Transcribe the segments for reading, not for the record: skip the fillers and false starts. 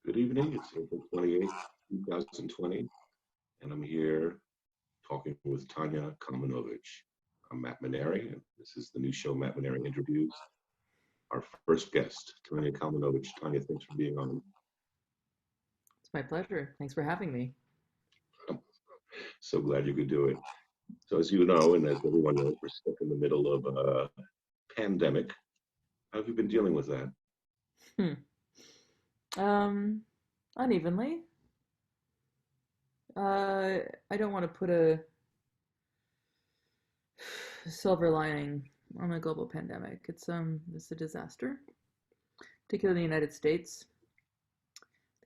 Good evening. It's April 28th, 2020, and I'm here talking with Tanya Kalmanovitch. I'm Matt Maneri, and this is the new show, Matt Maneri Interviews. Our first guest, Tanya Kalmanovitch. Tanya, thanks for being on. It's my pleasure. Thanks for having me. I'm so glad you could do it. So, as you know, and as everyone knows, we're stuck in the middle of a pandemic. How have you been dealing with that? Hmm. Um, Unevenly. Uh, I don't want to put a silver lining on the global pandemic. It's a disaster, particularly in the United States.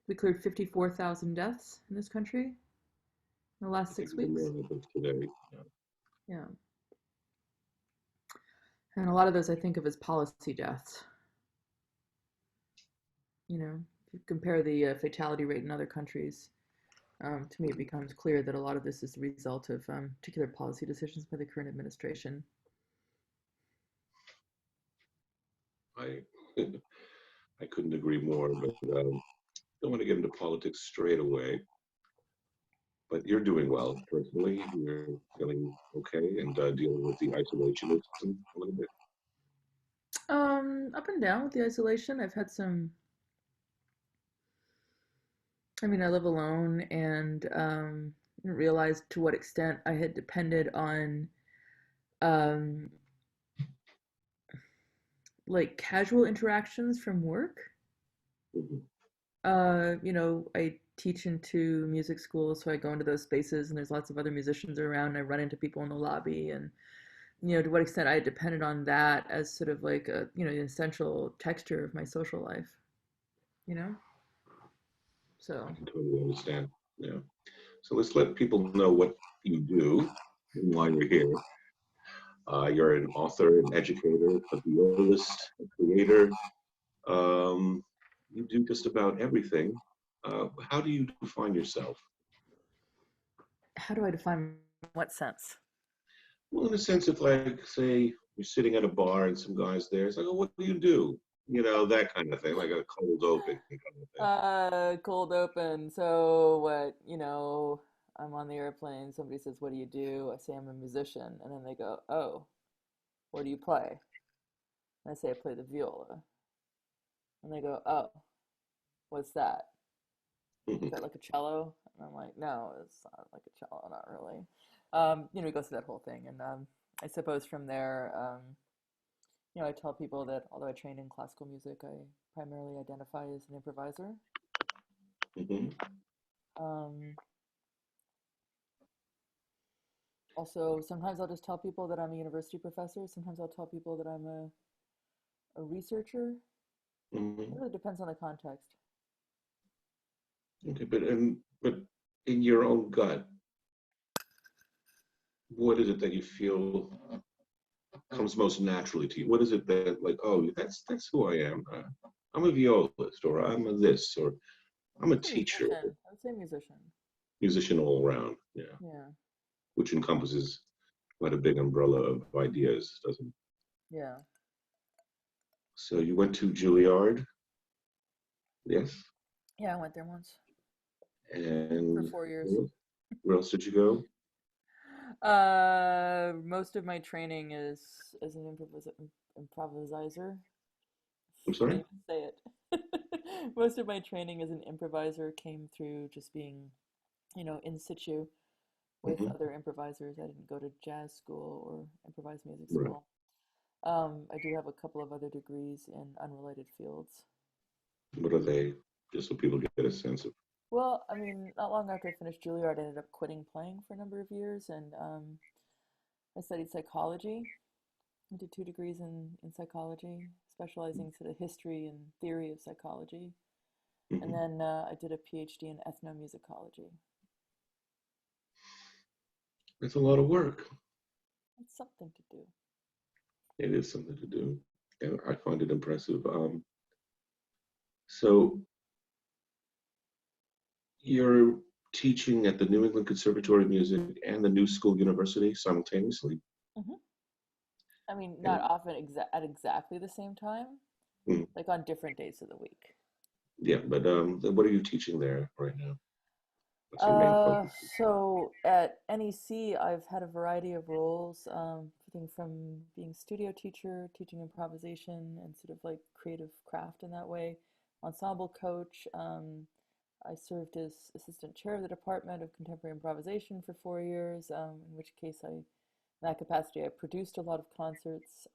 We cleared 54,000 deaths in this country in the I last think 6 weeks. even more than today. Yeah. Yeah, and a lot of those I think of as policy deaths. If you compare the fatality rate in other countries, to me, it becomes clear that a lot of this is the result of particular policy decisions by the current administration. I I couldn't agree more, but don't want to get into politics straight away. But you're doing well personally. You're feeling okay and dealing with the isolationism a little bit. Up and down with the isolation. I've had some. I mean, I live alone, and didn't realize to what extent I had depended on um, like casual interactions from work. Mhm. I teach into music school, so I go into those spaces, and there's lots of other musicians around. And I run into people in the lobby, and to what extent I depended on that as sort of like a an essential texture of my social life. You know, I so can totally understand. Yeah. So let's let people know what you do and why you're here. You're an author, an educator, a violist, a creator. Um, you do just about everything. How do you define yourself? how do I define what sense? Well, in the sense of like, say, you're sitting at a bar and some guy's there. It's like, oh, what do you do? You know, that kind of thing, like a cold open kind of thing. Cold open. So what, I'm on the airplane, somebody says, "What do you do?" I say I'm a musician, and then they go, "Oh, what do you play?" And I say I play the viola. And they go, "Oh, what's that? Is that like a cello?" And I'm like, "No, it's not like a cello, not really." We go through that whole thing, and I suppose from there, I tell people that although I trained in classical music, I primarily identify as an improviser. Hmm. Um, Also, sometimes I'll just tell people that I'm a university professor. Sometimes I'll tell people that I'm a researcher. It Hmm. really depends on the context. Okay, but in your own gut, what is it that you feel comes most naturally to you? What is it that like, oh, that's who I am. I'm a violist, or I'm a this, or I'm a A teacher, musician. I would say musician. musician all around. Yeah, Yeah. which encompasses quite a big umbrella of ideas, doesn't it? Yeah. So you went to Juilliard, yes, Yeah, I went there once for and 4 years. where else did you go? Most of my training is as an improviser. I'm Can't sorry. even say it. Most of my training as an improviser came through just being, in situ with Hmm. other improvisers. I didn't go to jazz school or improvised music Right. school. I do have a couple of other degrees in unrelated fields. What are they? Just so people get a sense of. Well, I mean, not long after I finished Juilliard, I ended up quitting playing for a number of years, and I studied psychology. I did 2 degrees in psychology, specializing sort of history and theory of psychology. And Hmm. then I did a PhD in ethnomusicology. It's a lot of work. It's something to do. It is something to do, and I find it impressive. So you're teaching at the New England Conservatory of Music and the New School University simultaneously, Hmm. I mean, not and often at exactly the same time, mm, like on different days of the week. Yeah, but then what are you teaching there right now? What's your main focus? So at NEC, I've had a variety of roles, everything from being studio teacher, teaching improvisation, and sort of like creative craft in that way, ensemble coach. I served as assistant chair of the Department of Contemporary Improvisation for 4 years, in which case in that capacity, I produced a lot of concerts.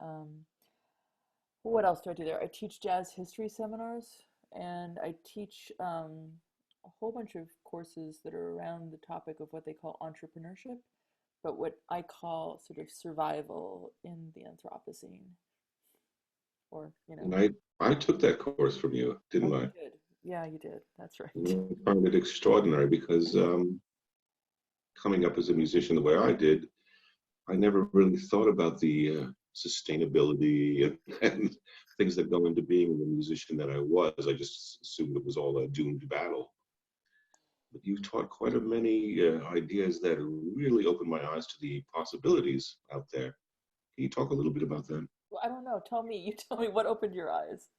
What else do I do there? I teach jazz history seminars, and I teach a whole bunch of courses that are around the topic of what they call entrepreneurship, but what I call sort of survival in the Anthropocene, or And I took that course from you, oh, didn't you I? did. Yeah, you did. That's right. I found it extraordinary because coming up as a musician the way I did, I never really thought about the sustainability and things that go into being the musician that I was. I just assumed it was all a doomed battle. But you taught quite a many ideas that really opened my eyes to the possibilities out there. Can you talk a little bit about that? Well, I don't know. Tell me. You tell me what opened your eyes.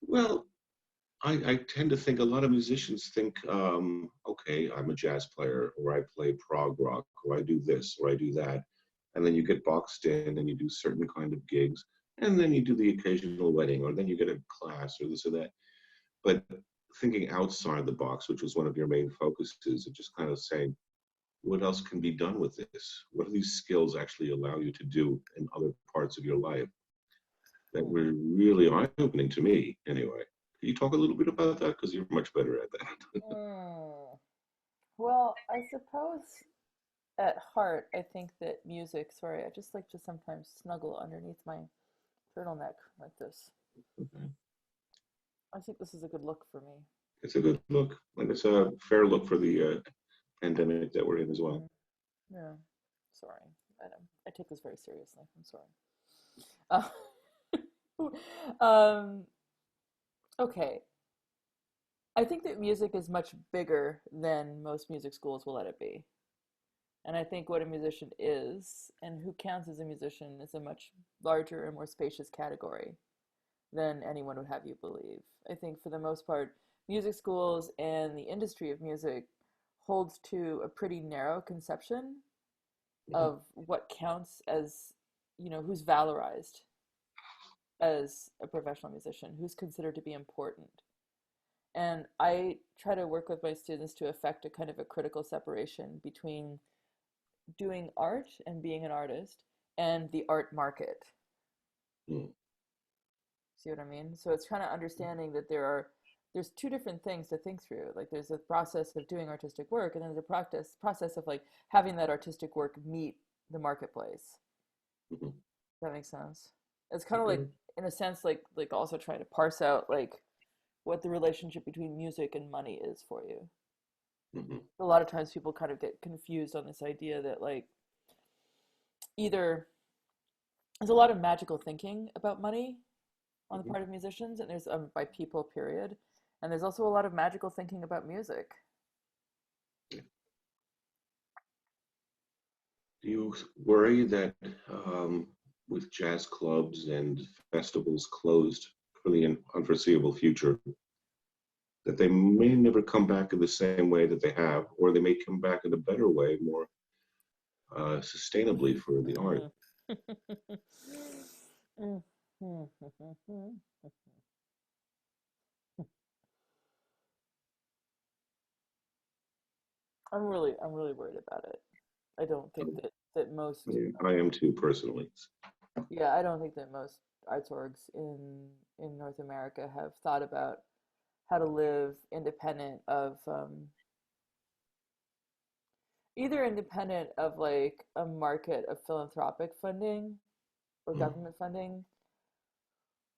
Well, I tend to think a lot of musicians think, okay, I'm a jazz player, or I play prog rock, or I do this, or I do that. And then you get boxed in and you do certain kind of gigs, and then you do the occasional wedding, or then you get a class, or this or that. But thinking outside the box, which was one of your main focuses, of just kind of saying, what else can be done with this? What do these skills actually allow you to do in other parts of your life? That Hmm. were really eye-opening to me, anyway. Can you talk a little bit about that? Because you're much better at that. Hmm. Well, I suppose at heart, I think that music, sorry, I just like to sometimes snuggle underneath my turtleneck like this. I think this is a good look for me. It's a good look, and it's a fair look for the pandemic that we're in as well. Mm, yeah, sorry. I take this very seriously. I'm sorry. Um, okay. I think that music is much bigger than most music schools will let it be. And I think what a musician is and who counts as a musician is a much larger and more spacious category than anyone would have you believe. I think for the most part, music schools and the industry of music holds to a pretty narrow conception Mhm. of what counts as, who's valorized as a professional musician, who's considered to be important. And I try to work with my students to effect a kind of a critical separation between doing art and being an artist and the art market. Mm. See what I mean? So it's kind of understanding that there's two different things to think through. Like there's a process of doing artistic work, and then there's a process of like having that artistic work meet the marketplace. Mhm. Does that make sense? It's kind of like, Okay. in a sense, like also trying to parse out like what the relationship between music and money is for you. Mhm. A lot of times people kind of get confused on this idea that like either there's a lot of magical thinking about money on the Mhm. part of musicians, and there's by people, period. And there's also a lot of magical thinking about music. Yeah. Do you worry that with jazz clubs and festivals closed for the unforeseeable future, that they may never come back in the same way that they have, or they may come back in a better way, more sustainably for the art? Mm. I'm really worried about it. I don't think that most, I am too, personally. yeah, I don't think that most arts orgs in North America have thought about how to live independent of either independent of like a market of philanthropic funding or Mm. government funding,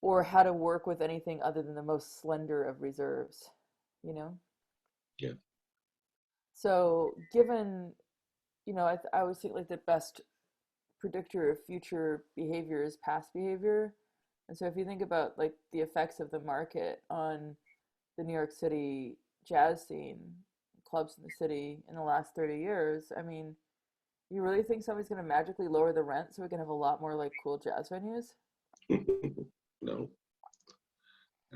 or how to work with anything other than the most slender of reserves, you know? Yeah. So, given, I always think like the best predictor of future behavior is past behavior. And so, if you think about like the effects of the market on the New York City jazz scene, clubs in the city in the last 30 years, I mean, you really think somebody's going to magically lower the rent so we can have a lot more like cool jazz venues? No,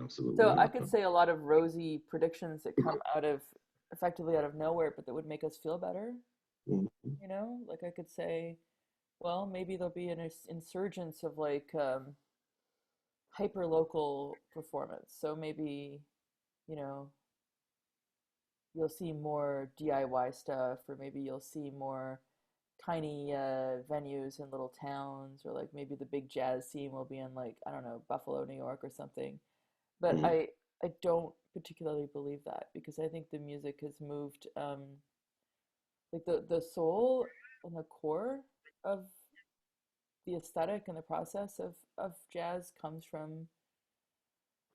Absolutely. So I Yeah. could say a lot of rosy predictions that come out of effectively out of nowhere, but that would make us feel better. Mhm. You know, like I could say, well, maybe there'll be an insurgence of like hyper local performance. So maybe, you know, you'll see more DIY stuff, or maybe you'll see more tiny venues in little towns, or like maybe the big jazz scene will be in like I don't know Buffalo, New York, or something. But Mhm. I don't particularly believe that because I think the music has moved like the soul and the core of the aesthetic and the process of jazz comes from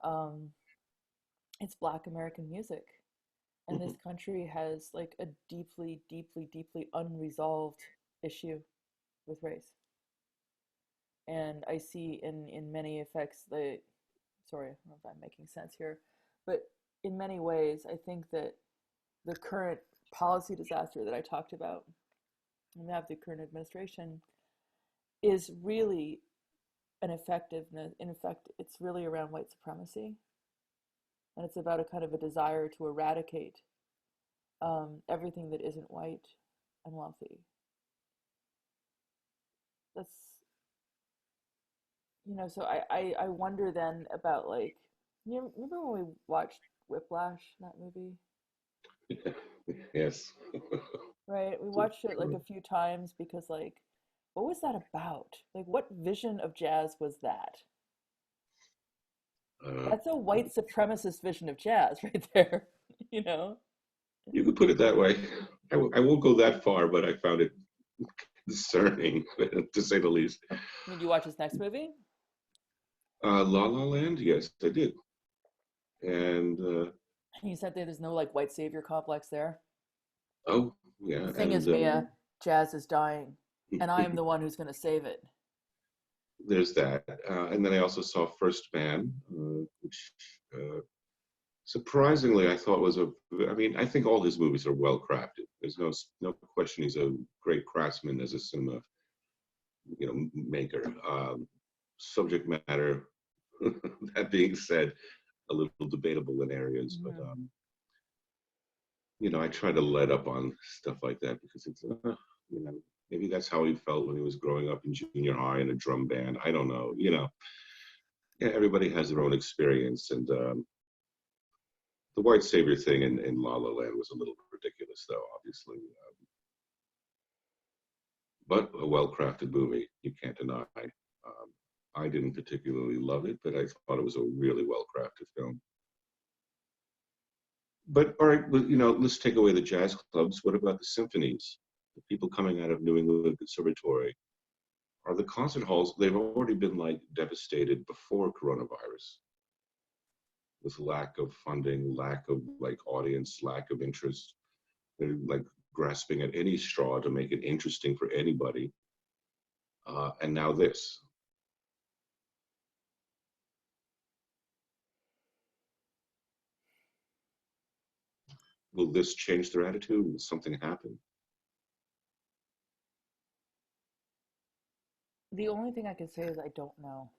um, it's Black American music. And this Mhm. country has like a deeply, deeply, deeply unresolved issue with race. And I see in many effects the sorry, I don't know if I'm making sense here, but in many ways, I think that the current policy disaster that I talked about, and we have the current administration, is really an effectiveness. In effect, it's really around white supremacy, and it's about a kind of a desire to eradicate everything that isn't white and wealthy. That's So I wonder then about like you remember when we watched Whiplash, that movie? Yes. Right? We watched it like a few times because like what was that about? Like what vision of jazz was that? Uh, That's a white supremacist vision of jazz right there, you know? you could put it that way. I won't go that far, but I found it discerning, to say the least. Did you watch his next movie? La La Land, yes, I did. And And you said there's no like white savior complex there. oh The yeah, thing is, and Mia, jazz is dying, and I am the one who's going to save it. there's that. And then I also saw First Man, which surprisingly I thought was a. I mean, I think all his movies are well crafted. There's no question he's a great craftsman as a cinema maker. Subject matter, that being said, a little debatable in areas, but Mm-hmm. I try to let up on stuff like that because it's you know maybe that's how he felt when he was growing up in junior high in a drum band. I don't know. Yeah, everybody has their own experience, and the white savior thing in La La Land was a little ridiculous, though, obviously, but a well-crafted movie. You can't deny. I didn't particularly love it, but I thought it was a really well-crafted film. But all right, well, let's take away the jazz clubs. What about the symphonies? The people coming out of New England Conservatory, are the concert halls, they've already been like devastated before coronavirus with lack of funding, lack of like audience, lack of interest. They're like grasping at any straw to make it interesting for anybody. And now this. Will this change their attitude? Will something happen? The only thing I can say is I don't know.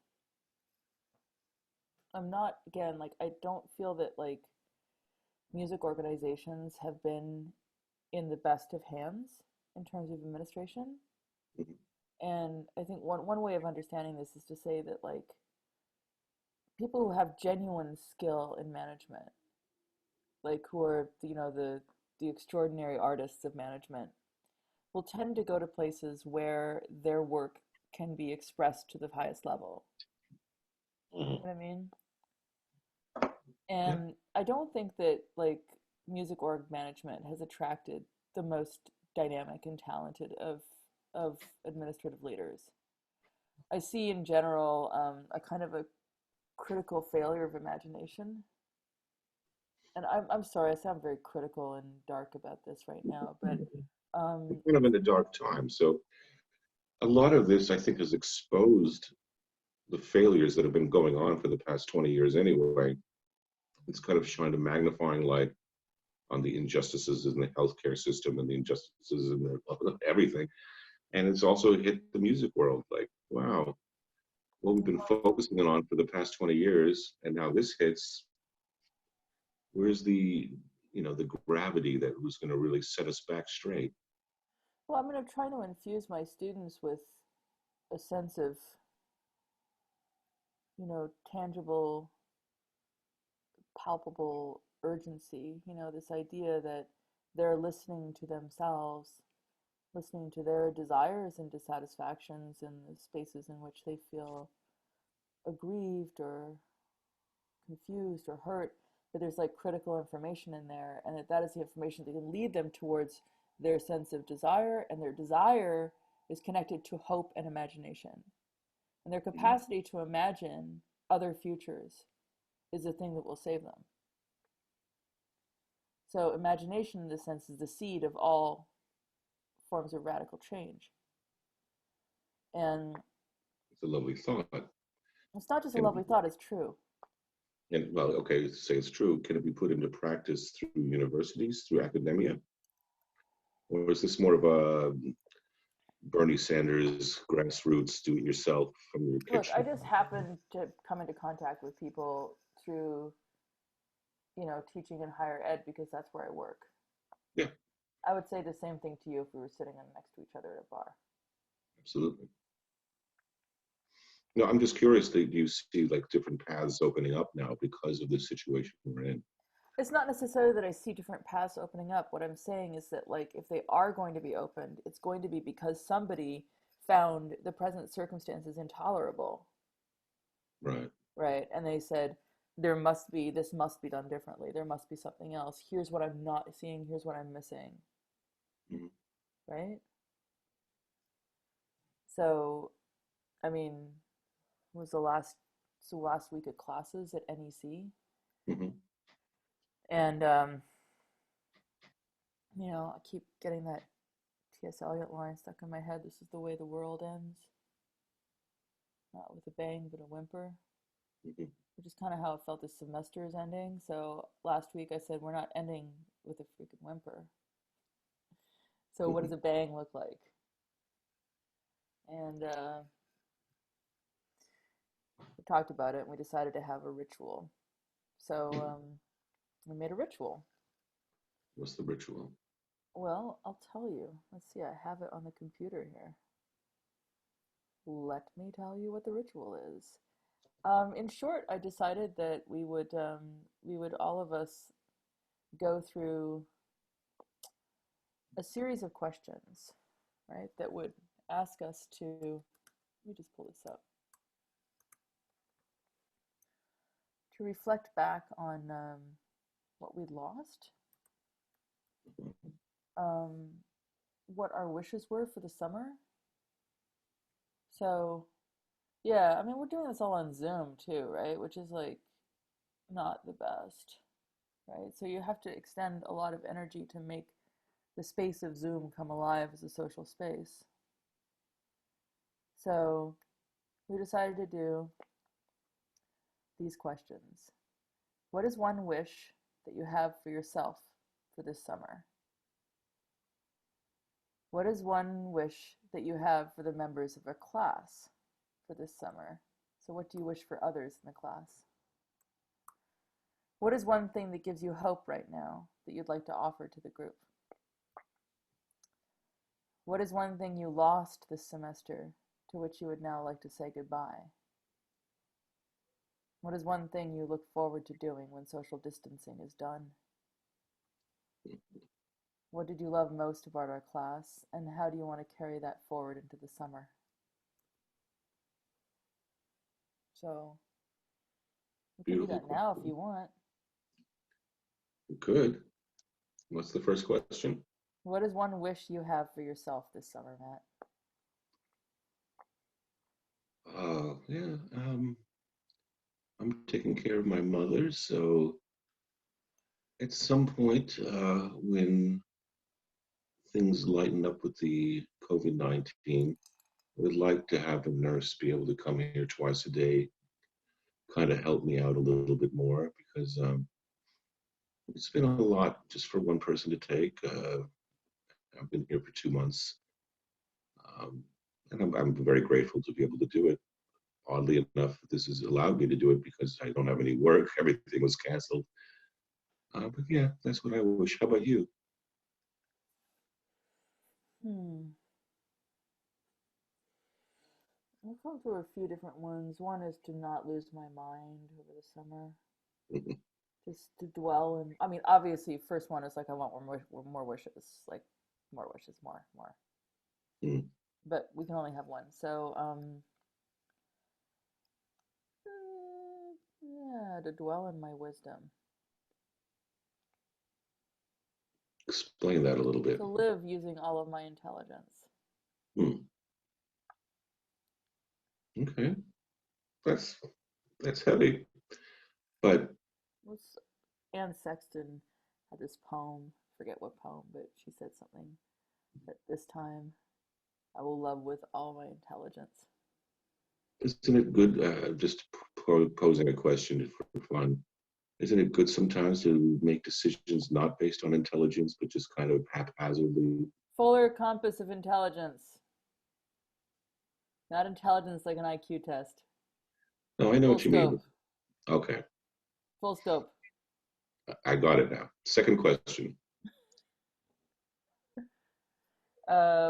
I'm not, again, like, I don't feel that, like, music organizations have been in the best of hands in terms of administration. Mhm. And I think one way of understanding this is to say that, like, people who have genuine skill in management, like, who are, the extraordinary artists of management, will tend to go to places where their work can be expressed to the highest level. Mhm. You know what I mean? Yeah. And I don't think that like music org management has attracted the most dynamic and talented of administrative leaders. I see in general a kind of a critical failure of imagination. And I'm sorry, I sound very critical and dark about this right now, but We're um, kind of in a dark time. So a lot of this, I think, has exposed the failures that have been going on for the past 20 years anyway. It's kind of shined a magnifying light on the injustices in the healthcare system and the injustices in everything. And it's also hit the music world. Like, wow, what we've been focusing on for the past 20 years, and now this hits, where's the, the gravity that was going to really set us back straight? Well, I'm going to try to infuse my students with a sense of, tangible, palpable urgency, this idea that they're listening to themselves, listening to their desires and dissatisfactions in the spaces in which they feel aggrieved or confused or hurt, that there's like critical information in there, and that is the information that can lead them towards their sense of desire, and their desire is connected to hope and imagination. And their capacity to imagine other futures is the thing that will save them. So imagination, in this sense, is the seed of all forms of radical change. And It's a lovely thought. it's not just a Can lovely thought, it's true. And well, okay, to say it's true, can it be put into practice through universities, through academia? Or is this more of a Bernie Sanders grassroots, do it yourself from your Look, I kitchen? just happened to come into contact with people through, teaching in higher ed because that's where I work. Yeah, I would say the same thing to you if we were sitting next to each other at a bar. absolutely. No, I'm just curious, do you see like different paths opening up now because of the situation we're in? It's not necessarily that I see different paths opening up. What I'm saying is that, like, if they are going to be opened, it's going to be because somebody found the present circumstances intolerable, Right. right? And they said, this must be done differently. There must be something else. Here's what I'm not seeing. Here's what I'm missing, Mhm. right? So, I mean, was the last week of classes at NEC, Mhm. and I keep getting that T.S. Eliot line stuck in my head. This is the way the world ends, not with a bang but a whimper, Mhm. which is kind of how it felt this semester is ending. So last week I said we're not ending with a freaking whimper. So what does Mhm. a bang look like? And we talked about it, and we decided to have a ritual. So we made a ritual. What's the ritual? Well, I'll tell you. Let's see, I have it on the computer here. Let me tell you what the ritual is. In short, I decided that we would all of us go through a series of questions, right, that would ask us to, let me just pull this up, to reflect back on what we lost, um, what our wishes were for the summer. So, yeah, I mean, we're doing this all on Zoom too, right? Which is like not the best, right? So you have to extend a lot of energy to make the space of Zoom come alive as a social space. So we decided to do these questions. What is one wish that you have for yourself for this summer? What is one wish that you have for the members of a class for this summer? So what do you wish for others in the class? What is one thing that gives you hope right now that you'd like to offer to the group? What is one thing you lost this semester to which you would now like to say goodbye? What is one thing you look forward to doing when social distancing is done? What did you love most about our class, and how do you want to carry that forward into the summer? So we can do Beautiful that now if question. you want. Good. What's the first question? What is one wish you have for yourself this summer, Matt? Yeah. I'm taking care of my mother, so at some point, when things lighten up with the COVID-19, I would like to have a nurse be able to come here twice a day, kind of help me out a little bit more because it's been a lot just for one person to take. I've been here for 2 months, um, and I'm very grateful to be able to do it. Oddly enough, this has allowed me to do it because I don't have any work. Everything was canceled. But yeah, that's what I wish. How about you? Hmm. I've gone through a few different ones. One is to not lose my mind over the summer. Just to dwell in. I mean, obviously, first one is like I want more wishes, like more wishes, more. Mm. But we can only have one. So, yeah, to dwell in my wisdom, Explain that a little bit. to live using all of my intelligence. Mm. Okay, that's that's heavy, but Was Anne Sexton had this poem. Forget what poem, but she said something that this time I will love with all my intelligence. isn't it good? Just posing a question for fun. Isn't it good sometimes to make decisions not based on intelligence, but just kind of haphazardly? Fuller compass of intelligence, not intelligence like an IQ test. No, I know Full what you mean. scope. Okay, Full scope. I got it now. Second question.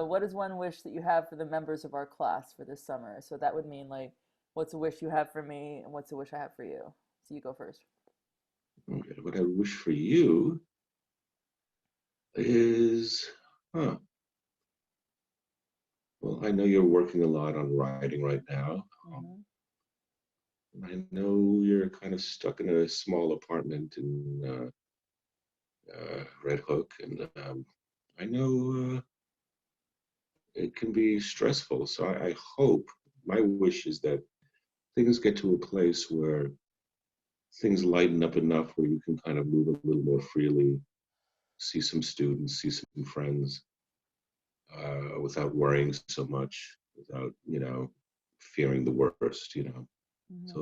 What is one wish that you have for the members of our class for this summer? So that would mean like, what's a wish you have for me, and what's a wish I have for you? So you go first. Okay, what I wish for you is, huh? Well, I know you're working a lot on writing right now. Um, Hmm. I know you're kind of stuck in a small apartment in Red Hook, and I know it can be stressful. So I hope, my wish is that things get to a place where things lighten up enough where you can kind of move a little more freely, see some students, see some friends, without worrying so much, without, fearing the worst, So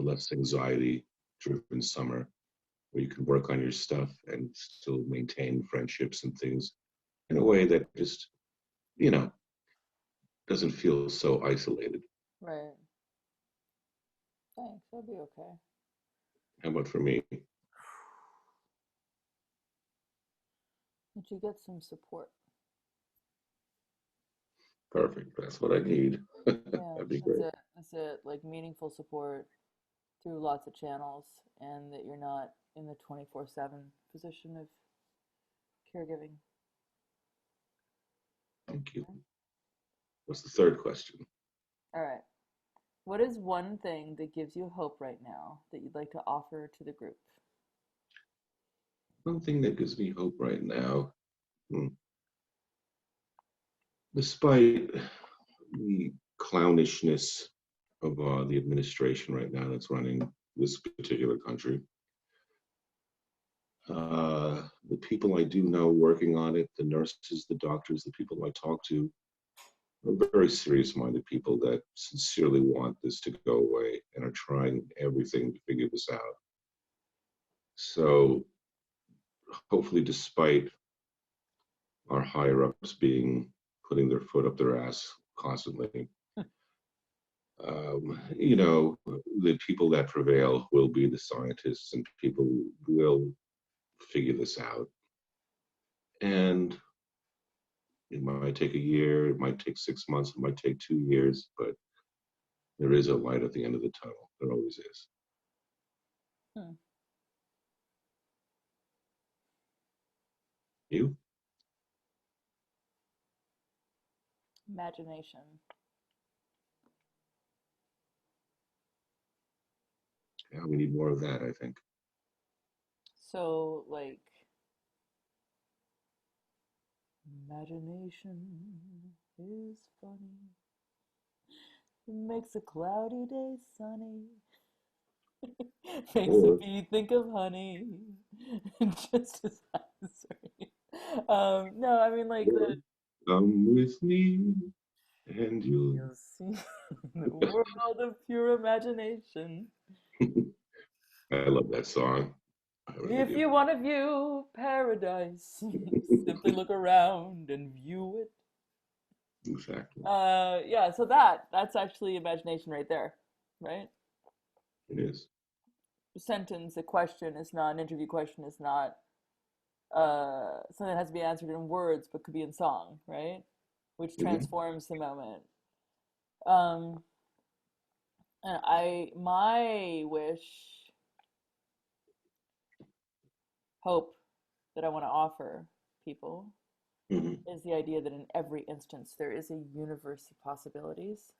Hmm. less anxiety driven summer where you can work on your stuff and still maintain friendships and things in a way that just, you know, doesn't feel so isolated. Right. Thanks. That'll be okay. How about for me? Did you get some support? Perfect. That's what I need. Yeah, That'd be that's great. it. That's it. Like meaningful support through lots of channels, and that you're not in the 24/7 position of caregiving. Thank you. Okay? What's the third question? All right. What is one thing that gives you hope right now that you'd like to offer to the group? One thing that gives me hope right now, hmm, despite the clownishness of the administration right now that's running this particular country, the people I do know working on it, the nurses, the doctors, the people I talk to, are very serious minded people that sincerely want this to go away and are trying everything to figure this out. So hopefully, despite our higher ups being putting their foot up their ass constantly, the people that prevail will be the scientists and people who will figure this out. And it might take a year, it might take 6 months, it might take 2 years, but there is a light at the end of the tunnel. There always is. Hmm. You? Imagination. Yeah, we need more of that, I think. So, like, imagination is funny. It makes a cloudy day sunny. Makes a Or bee think of honey. Just as sorry. No, I mean like the come with me and you'll. you'll see the world of pure imagination. I love that song. I really If do. you want to view paradise, simply look around and view it. Exactly. Yeah, so that's actually imagination right there. right? It is. A sentence, a question is not, an interview question is not something that has to be answered in words, but could be in song, right? Which Hmm. transforms the moment. Um, and my wish, hope that I want to offer people Hmm. is the idea that in every instance there is a universe of possibilities.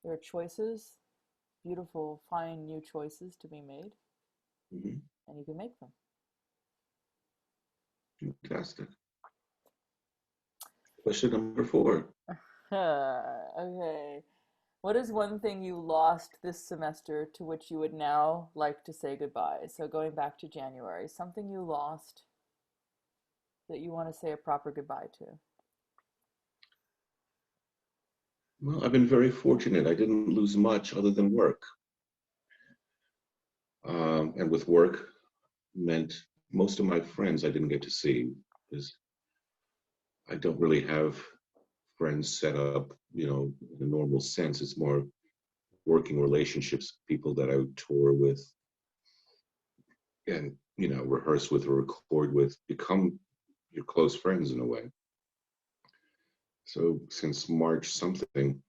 There are choices, beautiful, fine new choices to be made, Hmm. and you can make them. Fantastic. Question number 4. Okay. What is one thing you lost this semester to which you would now like to say goodbye? So going back to January, something you lost that you want to say a proper goodbye to. Well, I've been very fortunate. I didn't lose much other than work. And with work meant most of my friends I didn't get to see because I don't really have friends set up, in a normal sense. It's more working relationships, people that I would tour with and, rehearse with or record with, become your close friends in a way. So since March something,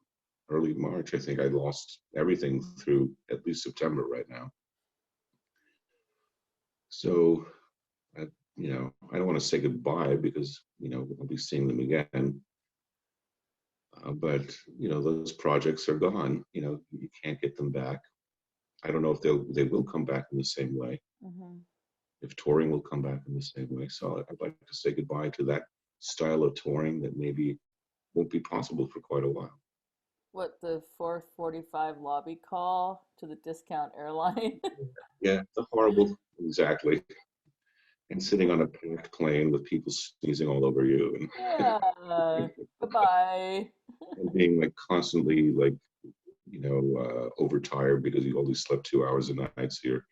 early March, I think I lost everything through at least September right now. So, I, I don't want to say goodbye because, I'll be seeing them again. But, those projects are gone. You can't get them back. I don't know if they will come back in the same way, Mm-hmm. if touring will come back in the same way. So I'd like to say goodbye to that style of touring that maybe won't be possible for quite a while. What the 4:45 lobby call to the discount airline? Yeah, the horrible, exactly. And sitting on a packed plane with people sneezing all over you Yeah. Goodbye. and being like constantly like, overtired because you only slept 2 hours a night. So you're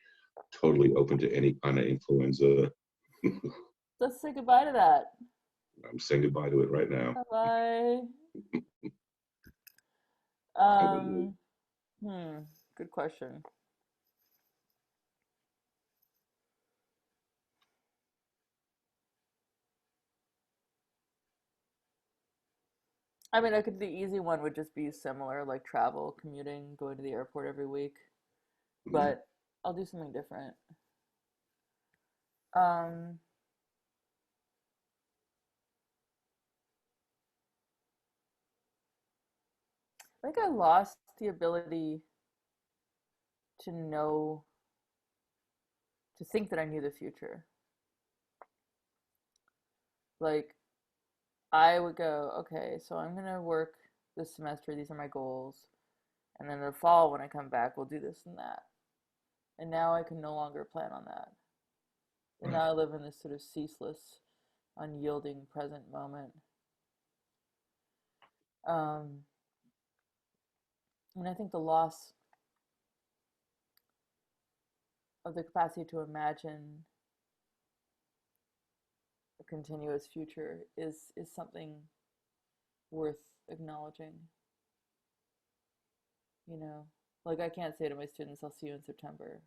totally open to any kind of influenza. Let's say goodbye to that. I'm saying goodbye to it right now. Bye bye. How about you? Um, hmm, good question. I mean, I could the easy one would just be similar, like travel, commuting, going to the airport every week, Mhm. but I'll do something different. Um, I think I lost the ability to know, to think that I knew the future. Like, I would go, okay, so I'm gonna work this semester, these are my goals, and then in the fall when I come back, we'll do this and that. And now I can no longer plan on that. And Right. now I live in this sort of ceaseless, unyielding present moment. Um, and I think the loss of the capacity to imagine a continuous future is something worth acknowledging. You know, like I can't say to my students, "I'll see you in September."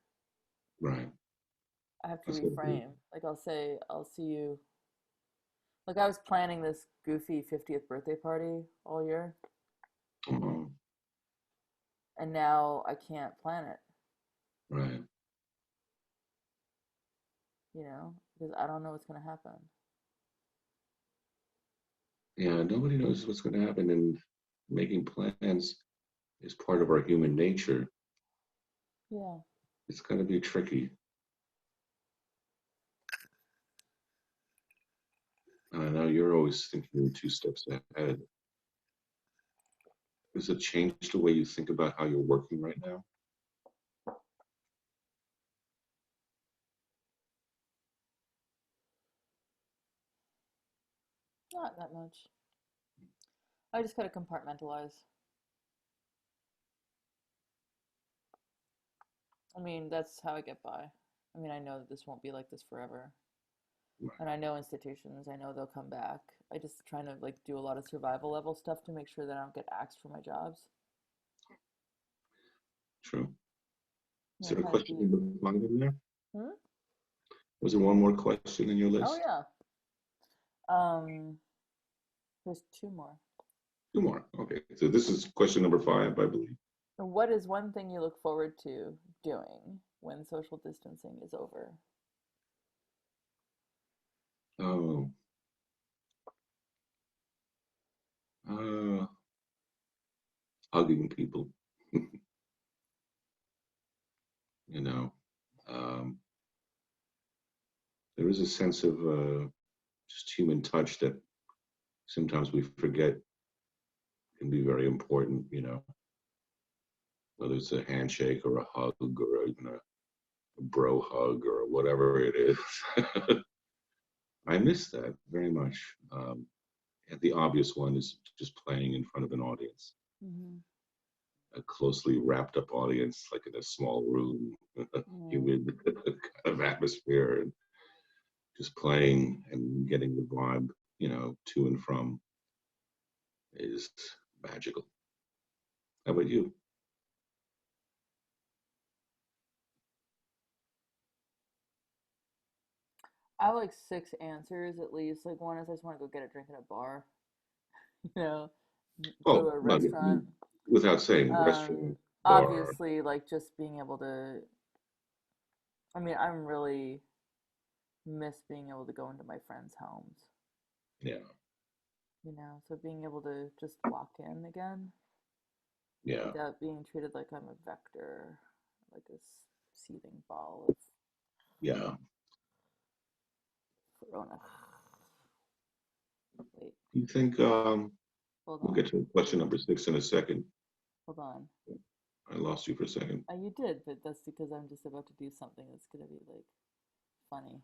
Right. I have to That's good. reframe. Like I'll say, "I'll see you." Like I was planning this goofy 50th birthday party all year, Oh, and now I can't plan it. right. Because I don't know what's going to happen. Yeah, nobody knows what's going to happen, and making plans is part of our human nature. Yeah. It's going to be tricky. I know you're always thinking 2 steps ahead. Does it change the way you think about how you're working right now? Not that much. I just gotta compartmentalize. I mean, that's how I get by. I mean, I know that this won't be like this forever. Right. And I know institutions, I know they'll come back. I just trying to like do a lot of survival level stuff to make sure that I don't get axed for my jobs. True. Is Yeah, there a kind of question deep. number 5 in there? Hmm? Was there one more question in your Oh list? yeah. Um, there's two more. Two more. Okay. So this is question number 5, I believe. What is one thing you look forward to doing when social distancing is over? Oh, uh, hugging people. You know, um, there is a sense of just human touch that sometimes we forget can be very important. Whether it's a handshake or a hug or even a bro hug or whatever it is. I miss that very much. And the obvious one is just playing in front of an audience, Mm-hmm. a closely wrapped up audience, like in a small room, Mm. humid kind of atmosphere, and just playing and getting the vibe, to and from is magical. How about you? I have like six answers at least. Like one is I just want to go get a drink at a bar, you know, go to Oh, a no, restaurant. without saying, Um, restaurant, bar, obviously, like just being able to. I mean, I'm really miss being able to go into my friends' homes, yeah, so being able to just walk in again yeah, without being treated like I'm a vector, like a seething ball of yeah. corona. Wait, Do you think hold we'll on. get to question Wait, number 6 in a second? hold on. I lost you for a second. You did, but that's because I'm just about to do something that's gonna be like funny.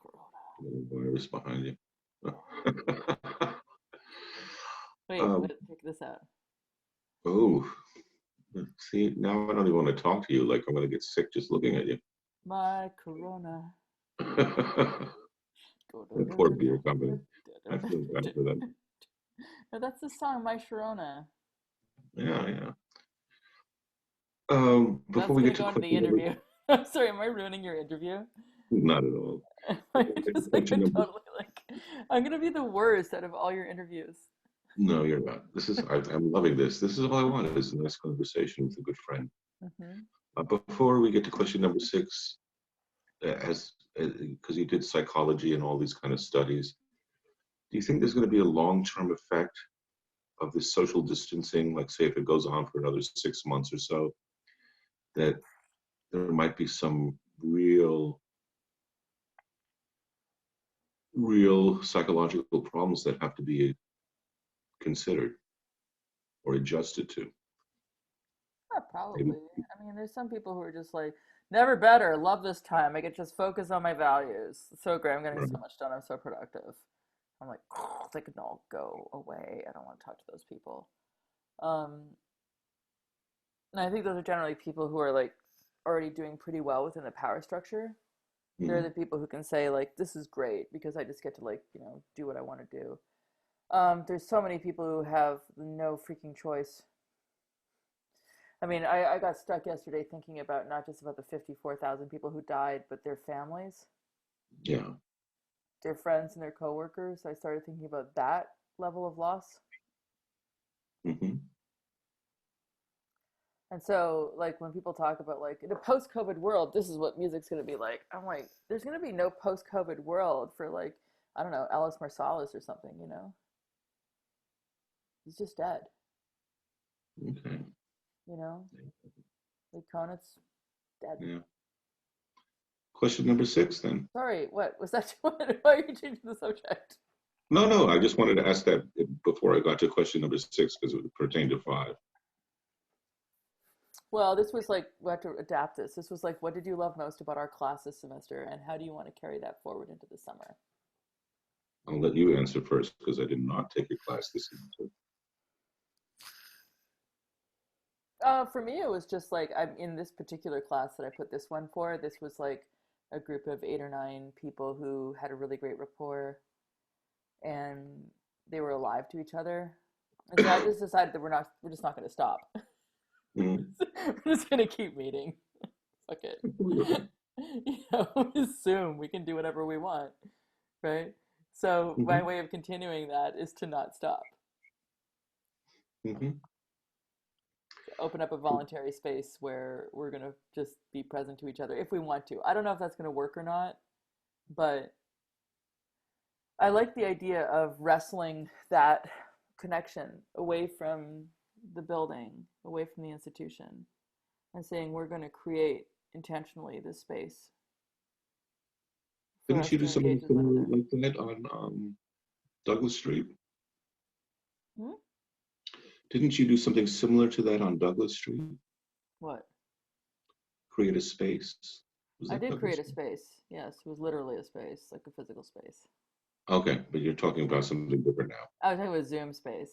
Corona. Little virus behind you. Wait, um, what? Check this out. oh, see, now I don't even want to talk to you. Like I'm going to get sick just looking at you. My corona. That poor beer company. I feel bad for them. No, that's the song, My Sharona. Yeah, yeah. Before That's we gonna get to go into the question number, interview. I'm sorry, am I ruining your interview? not at all. Am I Before we get to just like a question number, totally like I'm gonna be the worst out of all your interviews. no, you're not. I'm loving this. This is all I want is a nice conversation with a good friend. Hmm. Before we get to question number 6, as because you did psychology and all these kind of studies, do you think there's going to be a long-term effect of this social distancing? Like, say, if it goes on for another 6 months or so, that there might be some real psychological problems that have to be considered or adjusted to. Yeah, Maybe, probably. I mean, there's some people who are just like, never better, love this time. I could just focus on my values. It's so great. I'm getting right? so much done. I'm so productive. I'm like, they can all go away. I don't want to talk to those people. Um, and I think those are generally people who are like already doing pretty well within the power structure. They're Mhm. the people who can say like, this is great because I just get to like, do what I want to do. There's so many people who have no freaking choice. I mean, I got stuck yesterday thinking about not just about the 54,000 people who died, but their families, Yeah. their friends, and their coworkers. I started thinking about that level of loss. Hmm. And so, like, when people talk about, like, in a post COVID world, this is what music's going to be like, I'm like, there's going to be no post COVID world for, like, I don't know, Alice Marsalis or something. He's just dead, Okay. you know? Like, Conant's dead. Yeah. Question number 6, then. Sorry, what? Was that too much? Why are you changing the subject? No, no. I just wanted to ask that before I got to question number 6 because it pertained to 5. Well, this was like, we have to adapt this. This was like, what did you love most about our class this semester, and how do you want to carry that forward into the summer? I'll let you answer first because I did not take your class this semester. For me, it was just like I'm in this particular class that I put this one for. This was like a group of 8 or 9 people who had a really great rapport, and they were alive to each other. And so I just decided that we're just not going to stop. Mm. We're just gonna keep meeting. Fuck it. Absolutely. Assume we can do whatever we want, right? So my Hmm. way of continuing that is to not stop. Hmm. To open up a voluntary space where we're gonna just be present to each other if we want to. I don't know if that's gonna work or not, but I like the idea of wrestling that connection away from the building, away from the institution, and saying we're going to create intentionally this space for Didn't us you do to engage something with one similar another. like that on Douglas Street? Hmm? Didn't you do something similar to that on Douglas Street? What? Create a space. Was I that did create Douglas a Street? space. Yes, it was literally a space, like a physical space. Okay, but you're talking about something different now. I was talking about Zoom space.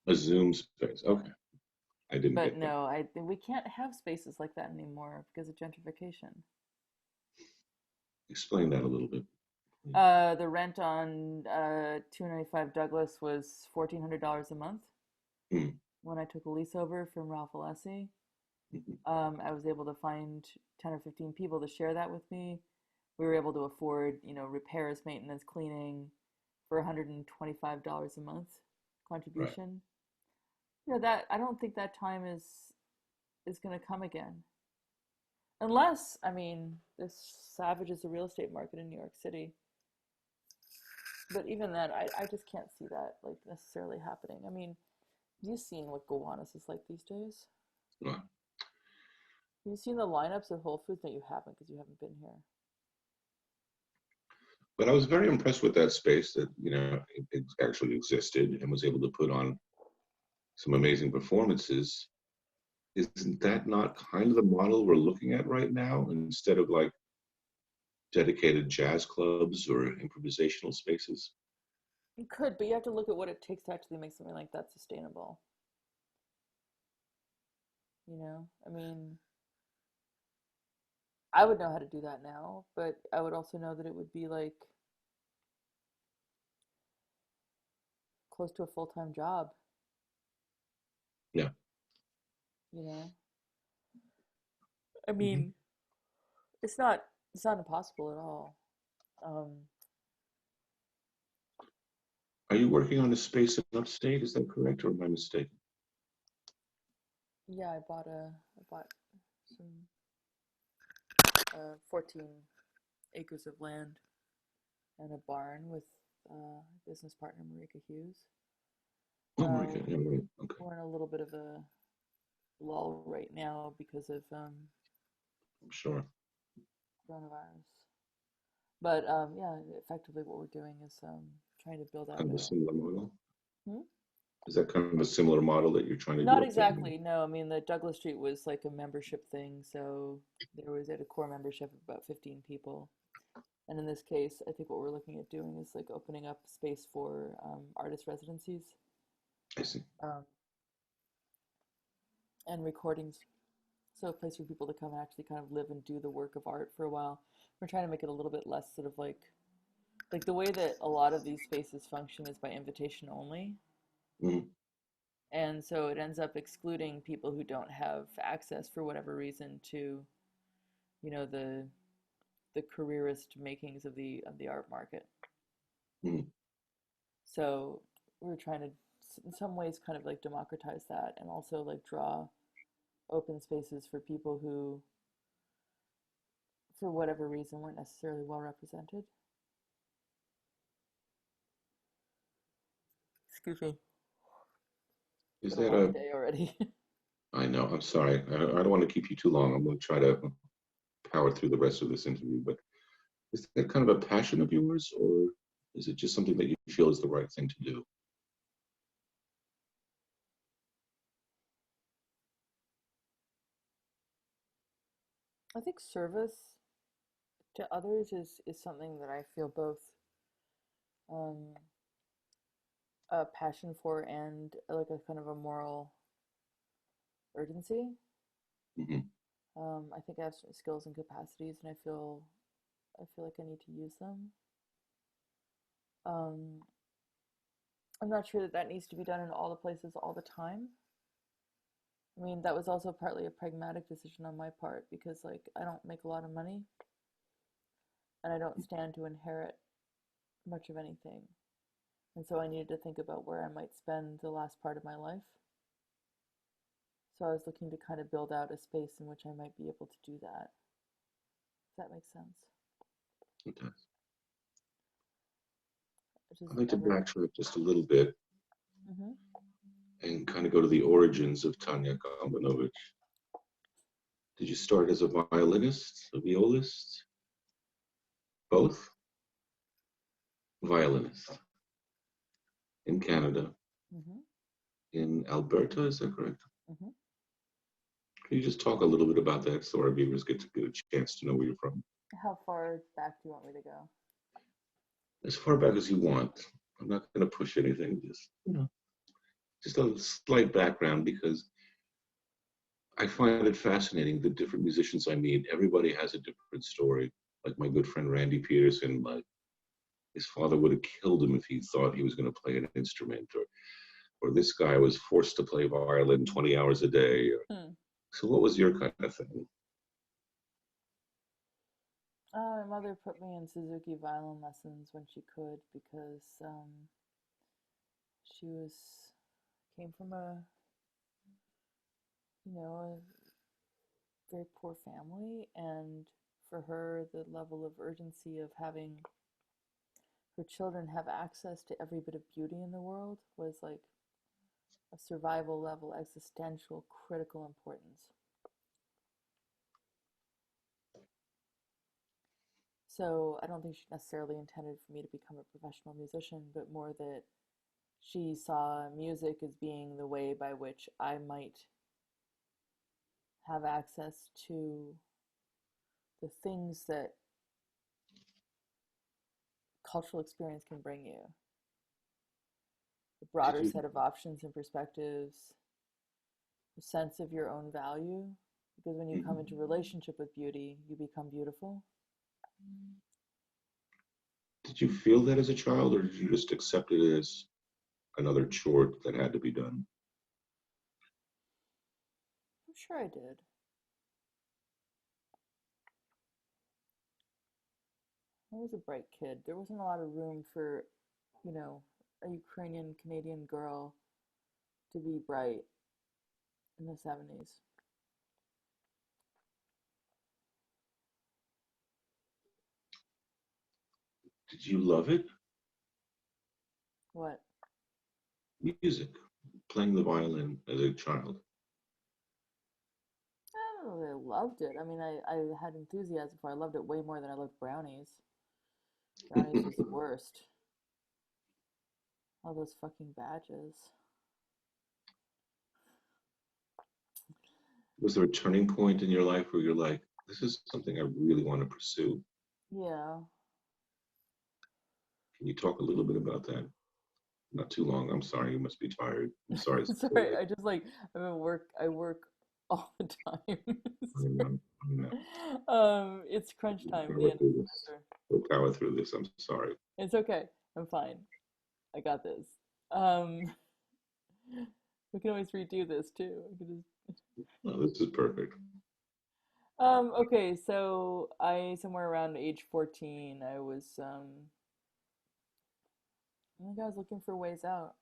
A Zoom space. Yeah. Okay, I didn't But get that. no, I we can't have spaces like that anymore because of gentrification. Explain that a little bit. The rent on 295 Douglas was $1,400 a month. Mm. When I took a lease over from Ralph Alessi, Mhm. I was able to find 10 or 15 people to share that with me. We were able to afford, repairs, maintenance, cleaning for $125 a month Right. contribution. That I don't think that time is going to come again. Unless, I mean, this savages the real estate market in New York City. But even then, I just can't see that like necessarily happening. I mean, you've seen what Gowanus is like these days. Well, Have you seen the lineups at Whole Foods? No, you haven't because you haven't been here. but I was very impressed with that space that it actually existed and was able to put on some amazing performances. Isn't that not kind of the model we're looking at right now? Instead of like dedicated jazz clubs or improvisational spaces? You could, but you have to look at what it takes to actually make something like that sustainable. I mean, I would know how to do that now, but I would also know that it would be like close to a full-time job, Yeah. you know? I Hmm. mean, it's not impossible at all. Um, Are you working on a space in upstate? Is that correct, or am I mistaken? yeah, I bought some 14 acres of land and a barn with business partner Marika Hughes. Oh, Marika. Uh, Yeah, right. Okay. we're in a little bit of a lull right now because of I'm sure. coronavirus. But yeah, effectively what we're doing is trying to build out Kind of a a. similar model. Hmm? Is that kind of a similar model that you're trying to do Not up there? exactly. No, I mean the Douglas Street was like a membership thing, so there was at a core membership of about 15 people. And in this case, I think what we're looking at doing is like opening up space for artist residencies I see. um, and recordings. So a place for people to come and actually kind of live and do the work of art for a while. We're trying to make it a little bit less sort of like the way that a lot of these spaces function is by invitation only. Mhm. And so it ends up excluding people who don't have access for whatever reason to, you know, the careerist makings of the art market. Mhm. So we're trying to in some ways kind of like democratize that and also like draw open spaces for people who for whatever reason weren't necessarily well represented. Excuse me. It's Is been a that long a? day already. I know. I'm sorry. I don't want to keep you too long. I'm going to try to power through the rest of this interview. But is that kind of a passion of yours, or is it just something that you feel is the right thing to do? I think service to others is something that I feel both um, a passion for and like a kind of a moral urgency. Hmm. I think I have certain skills and capacities, and I feel like I need to use them. Um, I'm not sure that that needs to be done in all the places all the time, I mean, that was also partly a pragmatic decision on my part because, like, I don't make a lot of money and I don't stand to inherit much of anything. And so I needed to think about where I might spend the last part of my life. So I was looking to kind of build out a space in which I might be able to do that. Does that make sense? Okay. Which is I'd like to never. backtrack just a little bit Hmm. and kind of go to the origins of Tanya Kalmanovitch. Did you start as a violinist, a violist? Both? Violinist in Canada, Hmm. in Alberta, is that correct? Hmm. Can you just talk a little bit about that so our viewers get to get a chance to know where you're from? How far back do you want me to go? As far back as you want. I'm not going to push anything, just a slight background because I find it fascinating the different musicians I meet. Everybody has a different story. Like my good friend Randy Peterson, like his father would have killed him if he thought he was going to play an instrument, or this guy was forced to play violin 20 hours a day. Hmm. So, what was your kind of thing? My mother put me in Suzuki violin lessons when she could because she was came from a a very poor family, and for her, the level of urgency of having her children have access to every bit of beauty in the world was like a survival level, existential, critical importance. So I don't think she necessarily intended for me to become a professional musician, but more that she saw music as being the way by which I might have access to the things that cultural experience can bring you, a Did broader you set of options and perspectives, a sense of your own value. Because when you come into relationship with beauty, you become beautiful. did you feel that as a child, or did you just accept it as another chore that had to be done? I'm sure I did. I was a bright kid. There wasn't a lot of room for, you know, a Ukrainian Canadian girl to be bright in the 70s. Did you love it? What? Music, playing the violin as a child. I don't know that I loved it. I mean, I had enthusiasm for it. I loved it way more than I loved brownies. Brownies was the worst. All those fucking badges. Was there a turning point in your life where you're like, this is something I really want to pursue? Yeah. Can you talk a little bit about that? Not too long. I'm sorry. You must be tired. I'm sorry. It's so Sorry, late. I just like I'm at work. I work all the time. I know. I know. It's crunch We'll time at the power end of through the this. semester. We'll power through this. I'm sorry. It's okay. I'm fine. I got this. Um, we can always redo this too. We can just. Oh, this is perfect. Okay, so I somewhere around age 14, I think I was looking for ways out,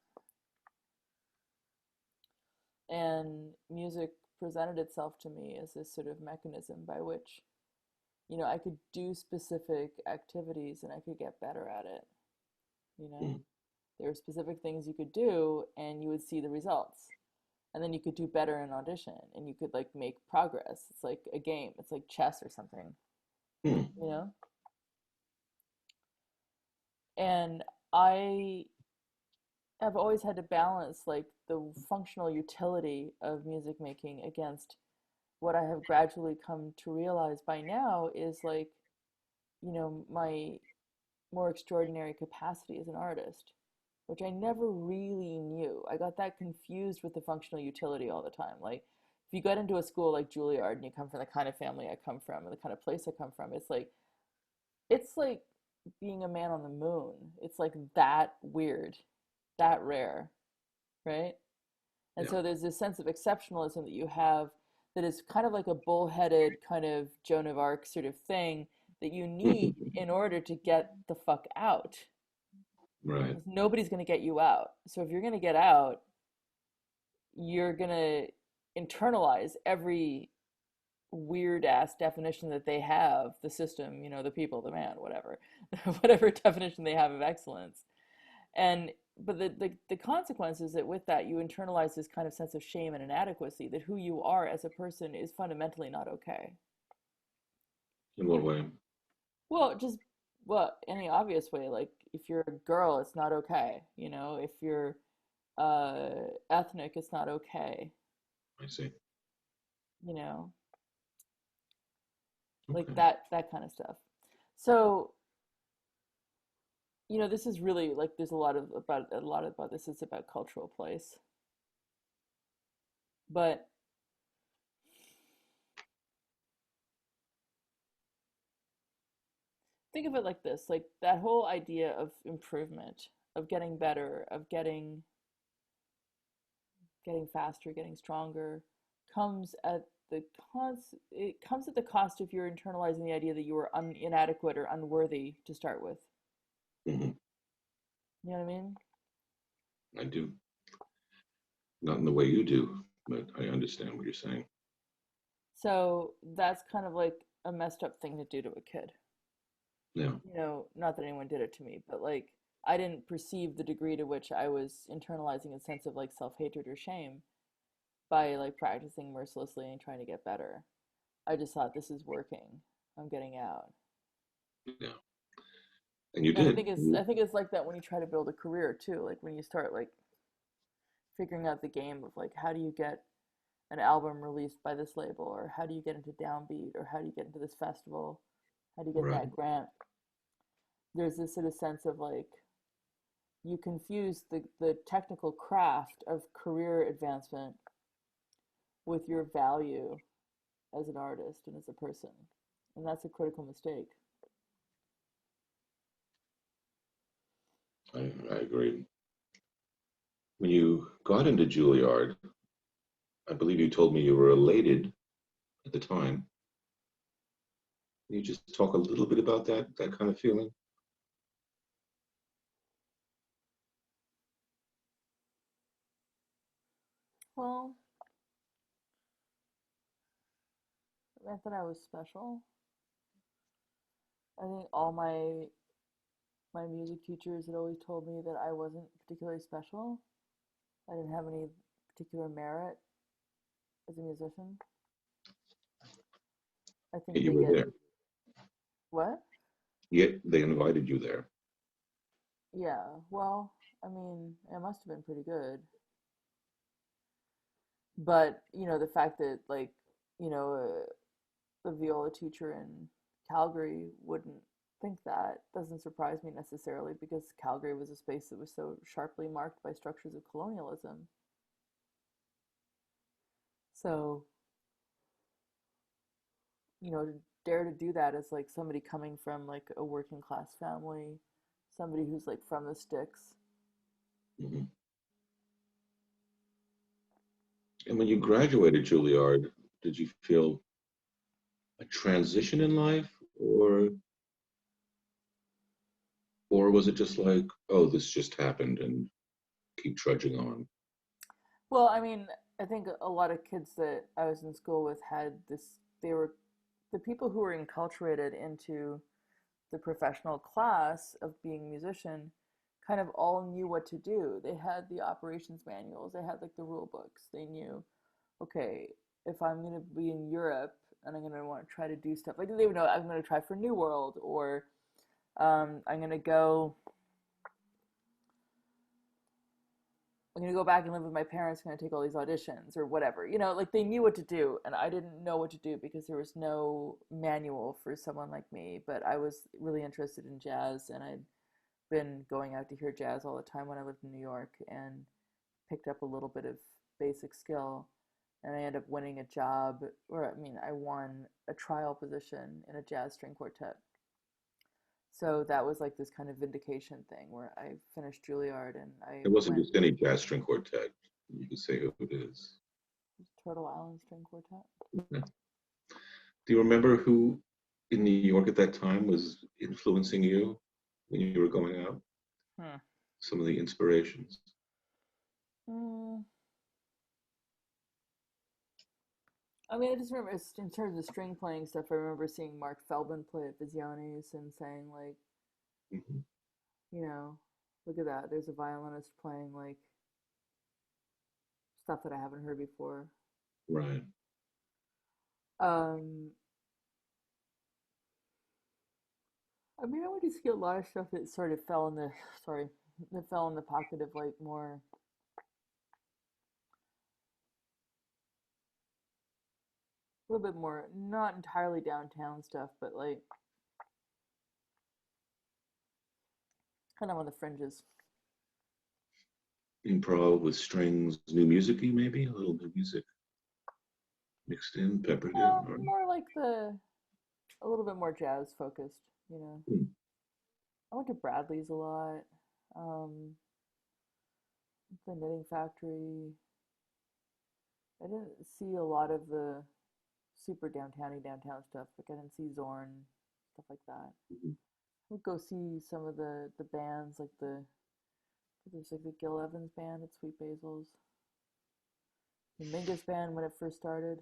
and music presented itself to me as this sort of mechanism by which, I could do specific activities and I could get better at it, you know. Mm. There were specific things you could do and you would see the results. And then you could do better in audition and you could like make progress. It's like a game. It's like chess or something, Mm. you know? And I have always had to balance like the functional utility of music making against what I have gradually come to realize by now is like, my more extraordinary capacity as an artist, which I never really knew. I got that confused with the functional utility all the time. Like, if you get into a school like Juilliard and you come from the kind of family I come from and the kind of place I come from, it's like being a man on the moon. It's like that weird, that rare, right? And Yeah. so there's this sense of exceptionalism that you have that is kind of like a bullheaded kind of Joan of Arc sort of thing that you need in order to get the fuck out. Right. Because nobody's going to get you out. So if you're going to get out, you're going to internalize every weird ass definition that they have, the system, the people, the man, whatever, whatever definition they have of excellence. And but the consequence is that with that you internalize this kind of sense of shame and inadequacy, that who you are as a person is fundamentally not okay. In what way? Well, just well, any obvious way, like if you're a girl, it's not okay. If you're ethnic, it's not okay. I see. You know, like Okay. that kind of stuff. So this is really like there's a lot about this. It's about cultural place, but think of it like this, like that whole idea of improvement, of getting better, of getting faster, getting stronger, comes at it comes at the cost of your internalizing the idea that you were inadequate or unworthy to start with. Hmm. You know what I mean? I do. Not in the way you do, but I understand what you're saying. So that's kind of like a messed up thing to do to a kid. Yeah. Not that anyone did it to me, but like I didn't perceive the degree to which I was internalizing a sense of like self-hatred or shame by like practicing mercilessly and trying to get better. I just thought this is working. I'm getting out. Yeah. And you And did. I think it's like that when you try to build a career too. Like when you start like figuring out the game of like how do you get an album released by this label, or how do you get into Downbeat, or how do you get into this festival? How do you get Right. that grant? There's this sort of sense of like you confuse the technical craft of career advancement with your value as an artist and as a person. And that's a critical mistake. I agree. When you got into Juilliard, I believe you told me you were elated at the time. Can you just talk a little bit about that kind of feeling? Well, I thought I was special. I think all my music teachers had always told me that I wasn't particularly special. I didn't have any particular merit as a musician. I think Yet you they were get there. what? Yet they invited you there. Yeah. Well, I mean, it must have been pretty good. But, the fact that like, you know, a viola teacher in Calgary wouldn't think that doesn't surprise me necessarily, because Calgary was a space that was so sharply marked by structures of colonialism. So, to dare to do that as like somebody coming from like a working class family, somebody who's like from the sticks. Hmm. And when you graduated Juilliard, did you feel a transition in life, or was it just like, oh, this just happened and keep trudging on? Well, I mean, I think a lot of kids that I was in school with had this, they were the people who were enculturated into the professional class of being a musician kind of all knew what to do. They had the operations manuals, they had like the rule books. They knew, okay, if I'm going to be in Europe and I'm going to want to try to do stuff, like they would know I'm going to try for New World, or I'm going to go back and live with my parents, going to take all these auditions or whatever. Like they knew what to do, and I didn't know what to do because there was no manual for someone like me. But I was really interested in jazz, and I'd been going out to hear jazz all the time when I lived in New York, and picked up a little bit of basic skill. And I ended up winning a job, or I mean, I won a trial position in a jazz string quartet. So that was like this kind of vindication thing where I finished Juilliard and I It wasn't went. just any jazz string quartet. You can say who it is. Turtle Island String Quartet. Yeah. Do you remember who in New York at that time was influencing you when you were going out? Hmm. Some of the inspirations. Mm, I mean, I just remember in terms of string playing stuff. I remember seeing Mark Feldman play at Visionis and saying like, Hmm. you know, look at that. There's a violinist playing like stuff that I haven't heard before. Right. Um, I mean, I would just get a lot of stuff that sort of fell in the sorry, that fell in the pocket of like more a little bit more not entirely downtown stuff, but like kind of on the fringes. Improv with strings, new music-y maybe? A little new music mixed in, peppered in, No, or more like the a little bit more jazz focused, you know. hmm, I went to Bradley's a lot. Um, the Knitting Factory. I didn't see a lot of the super downtowny downtown stuff. Like I didn't see Zorn, stuff like that. mhm. I would go see some of the bands like there's like the Gil Evans band at Sweet Basil's, the Mingus band when it first started.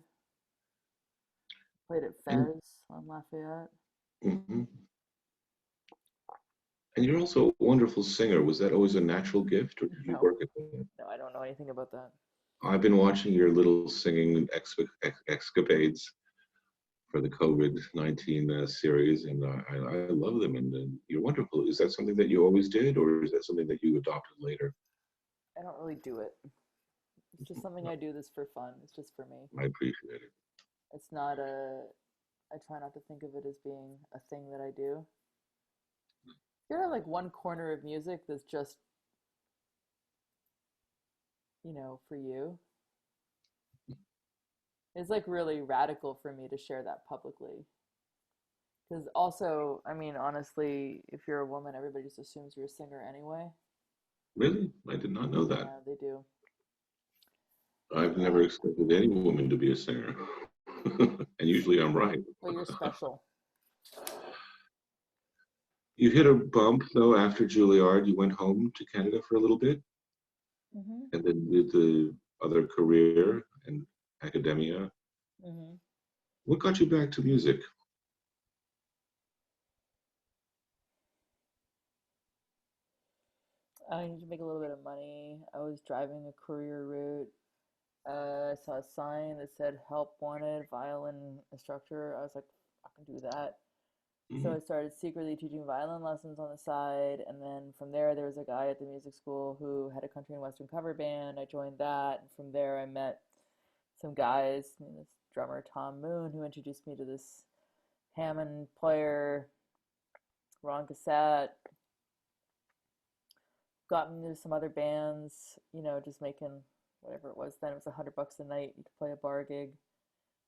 Played at And Fez on Lafayette. mhm. And you're also a wonderful singer. Was that always a natural gift, or did you No, work at that? no, I don't know anything about that. I've been watching your little singing escapades for the COVID-19 series, and I love them. And you're wonderful. Is that something that you always did, or is that something that you adopted later? I don't really do it. It's just something I do this for fun. It's just for me. I appreciate it. It's not a I try not to think of it as being a thing that I do. You're like one corner of music that's just, for you. It's like really radical for me to share that publicly. Because also, I mean, honestly, if you're a woman, everybody just assumes you're a singer anyway. Really, I did not know that. Yeah, they do. I've never Uh, expected any woman to be a singer, and usually I'm right. well, you're special. You hit a bump though after Juilliard. You went home to Canada for a little bit, Hmm. and then did the other career and academia. Hmm. What got you back to music? I need to make a little bit of money. I was driving a career route. I saw a sign that said help wanted violin instructor. I was like, I can do that. So Mhm. I started secretly teaching violin lessons on the side, and then from there was a guy at the music school who had a country and western cover band. I joined that, and from there I met some guys, this drummer Tom Moon, who introduced me to this Hammond player, Ron Cassette, got me into some other bands, just making whatever it was then. It was $100 a night. You could play a bar gig,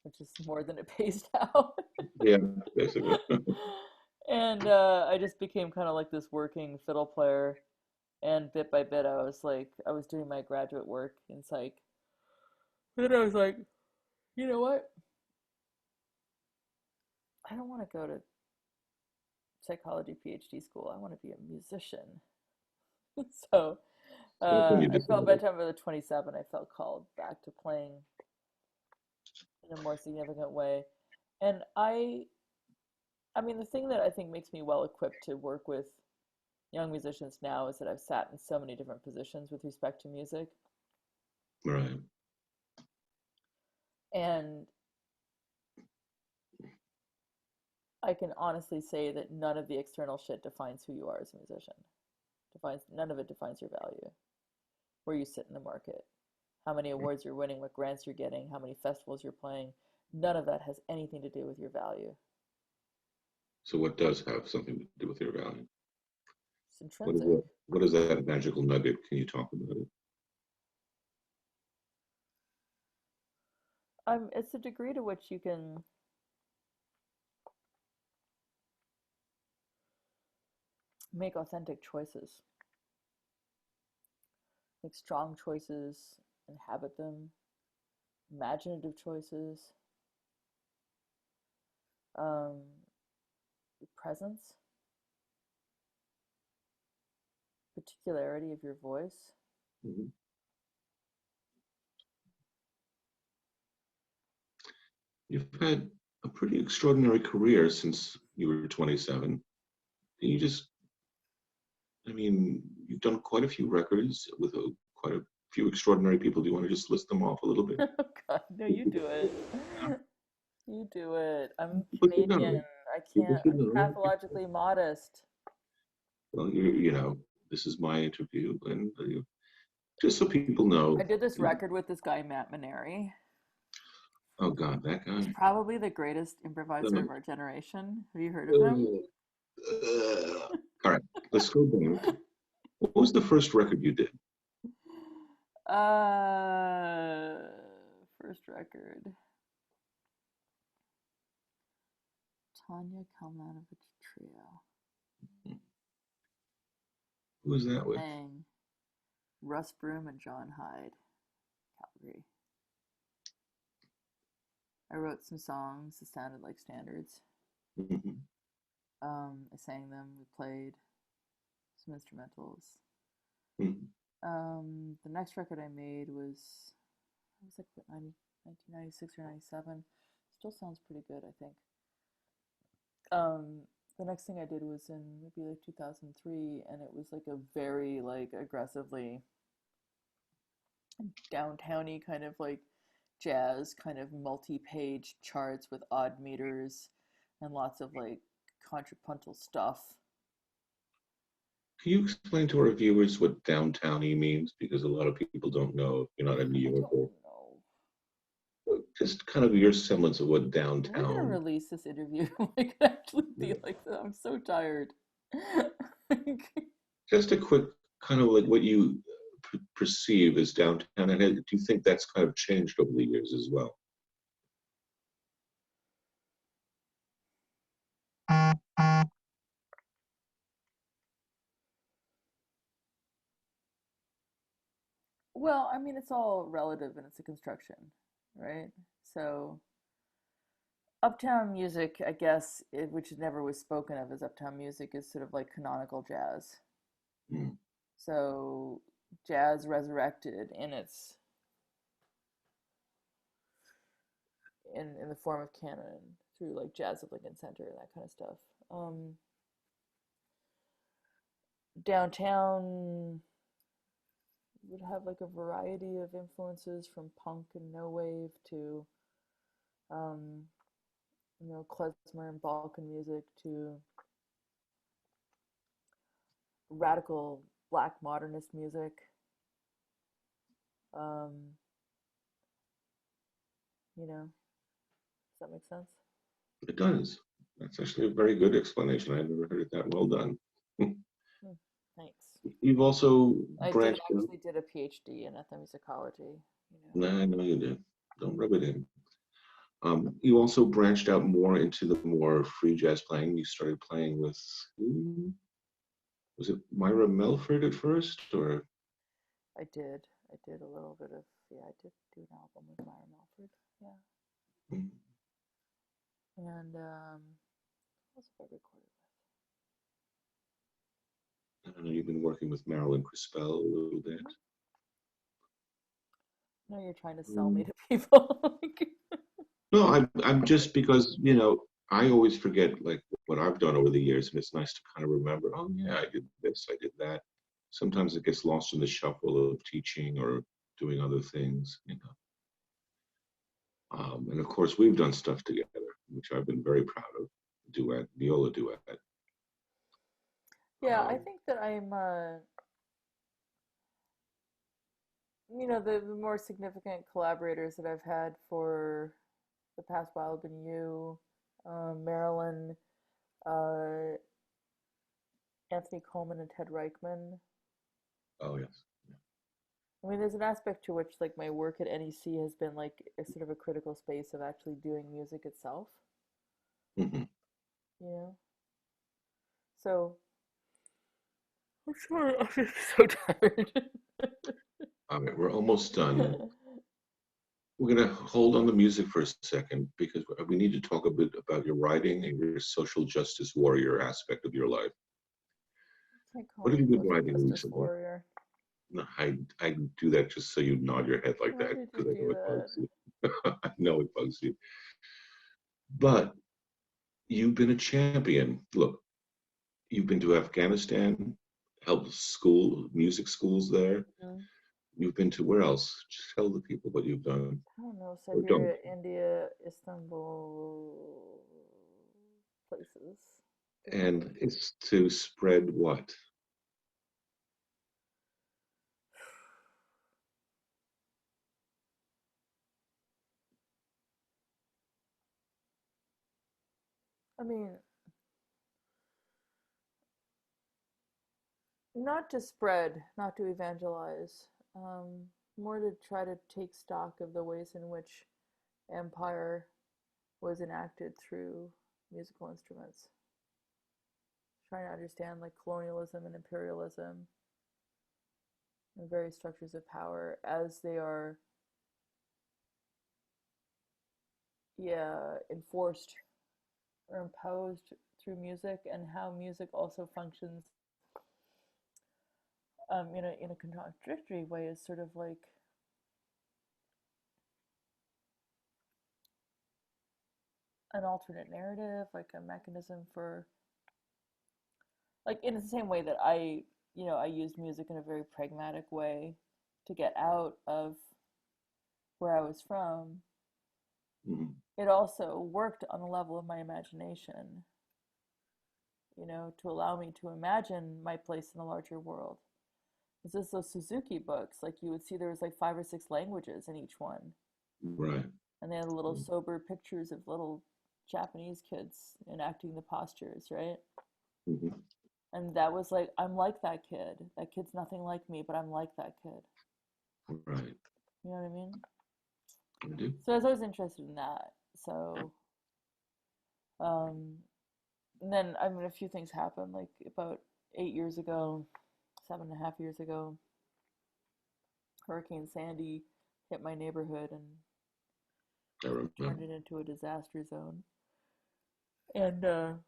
which is more than it pays now. Yeah, basically. And I just became kind of like this working fiddle player. And bit by bit, I was doing my graduate work in psych. And then I was like, you know what? I don't want to go to psychology PhD school. I want to be a musician. So So that's when you I felt by the decided. time I was 27, I felt called back to playing in a more significant way. And I mean, the thing that I think makes me well equipped to work with young musicians now is that I've sat in so many different positions with respect to music. Right. And I can honestly say that none of the external shit defines who you are as a musician. Defines None of it defines your value, where you sit in the market, how many awards you're winning, what grants you're getting, how many festivals you're playing. None of that has anything to do with your value. So what does have something to do with your value? It's What is intrinsic. that? What is that magical nugget? Can you talk about it? It's the degree to which you can make authentic choices, make strong choices, inhabit them, imaginative choices, um, presence, particularity of your voice. Mhm. You've had a pretty extraordinary career since you were 27. Can you just, I mean, you've done quite a few records with quite a few extraordinary people. Do you want to just list them off a little bit? Oh God, no, you do it. You do it. I'm People should Canadian. know. I People can't. should I'm know. pathologically modest. Well, this is my interview, and just so people know, I did this record with this guy, Matt Maneri. oh God, that He's guy. probably the greatest improviser of No. our generation. Have you heard of him? Uh, all right, let's go back. What was the first record you did? Uh, First record, Tanya Kalmanovitch Trio. Who was that with? Sang Russ Broom and John Hyde, Calgary. I wrote some songs that sounded like standards. Mhm. I sang them. We played some instrumentals. Mhm. The next record I made was like what, 1996 or 97. Still sounds pretty good, I think. Um, the next thing I did was in maybe like 2003, and it was like a very like aggressively downtowny kind of like jazz, kind of multi-page charts with odd meters and lots of like contrapuntal stuff. Can you explain to our viewers what downtowny means? Because a lot of people don't know if you're not a New I don't Yorker. know. Just kind of your semblance of what Are we gonna downtown. release this interview? Like actually be Yeah. like that? I'm so tired. Just a quick kind of like what you perceive as downtown, and do you think that's kind of changed over the years as well? Well, I mean, it's all relative and it's a construction, right? So, uptown music, I guess, which never was spoken of as uptown music, is sort of like canonical jazz. Mm. So, jazz resurrected in the form of canon through like Jazz at Lincoln Center and that kind of stuff. Um, Downtown would have like a variety of influences from punk and no wave to um, klezmer and Balkan music to radical black modernist music. Um, does that make sense? It does. That's actually a very good explanation. I've never heard it that well done. Hmm, thanks. You've also I did branched out. actually did a PhD in ethnomusicology. Nah, I know you did. Don't rub it in. You also branched out more into the more free jazz playing. You started playing with, was it Myra Melford at first, or I did. I did a little bit of yeah. I did do an album with Myra Melford. Yeah, mm, and what else have I recorded I don't know, you've been working with Marilyn Crispell a little bit. with? No, you're trying to sell me Um, to people. no, I'm just because I always forget like what I've done over the years, and it's nice to kind of remember. Oh yeah, I did this, I did that. Sometimes it gets lost in the shuffle of teaching or doing other things. And of course, we've done stuff together, which I've been very proud of. Duet, viola duet. Yeah, I Um, think that I'm the more significant collaborators that I've had for the past while have been you, Marilyn, uh, Anthony Coleman, and Ted Reichman. oh yes. I mean, there's an aspect to which, like, my work at NEC has been like a sort of a critical space of actually doing music itself. Mhm. You know, so I'm sorry, I'm just so tired. All right, we're almost done. We're going to hold on the music for a second because we need to talk a bit about your writing and your social justice warrior aspect of your life. Can't call What me have you a been social writing justice recently? warrior. No, I do that just so you nod your head like Why that did you because I do know it that? bugs you. I know it bugs you. But you've been a champion. Look, you've been to Afghanistan, helped music schools there. Mhm. You've been to where else? Just tell the people what you've done. I don't know, Or don't. Siberia, India, Istanbul, places, different And places. it's to spread what? I mean, not to spread, not to evangelize, more to try to take stock of the ways in which empire was enacted through musical instruments. Trying to understand like colonialism and imperialism and various structures of power as they are, yeah, enforced or imposed through music, and how music also functions in a contradictory way as sort of like an alternate narrative, like a mechanism for, like, in the same way that I used music in a very pragmatic way to get out of where I was from. Mhm. It also worked on the level of my imagination, to allow me to imagine my place in the larger world. It's just those Suzuki books, like you would see there was like 5 or 6 languages in each one, Right. and they had little sober pictures of little Japanese kids enacting the postures, right? Mm-hmm. And that was like, I'm like that kid. That kid's nothing like me, but I'm like that kid. Right. You know what I mean? I do. So I was always interested in that. So, um, and then I mean, a few things happened. Like about 8 years ago, 7.5 years ago, Hurricane Sandy hit my neighborhood and I turned remember. it into a disaster zone. And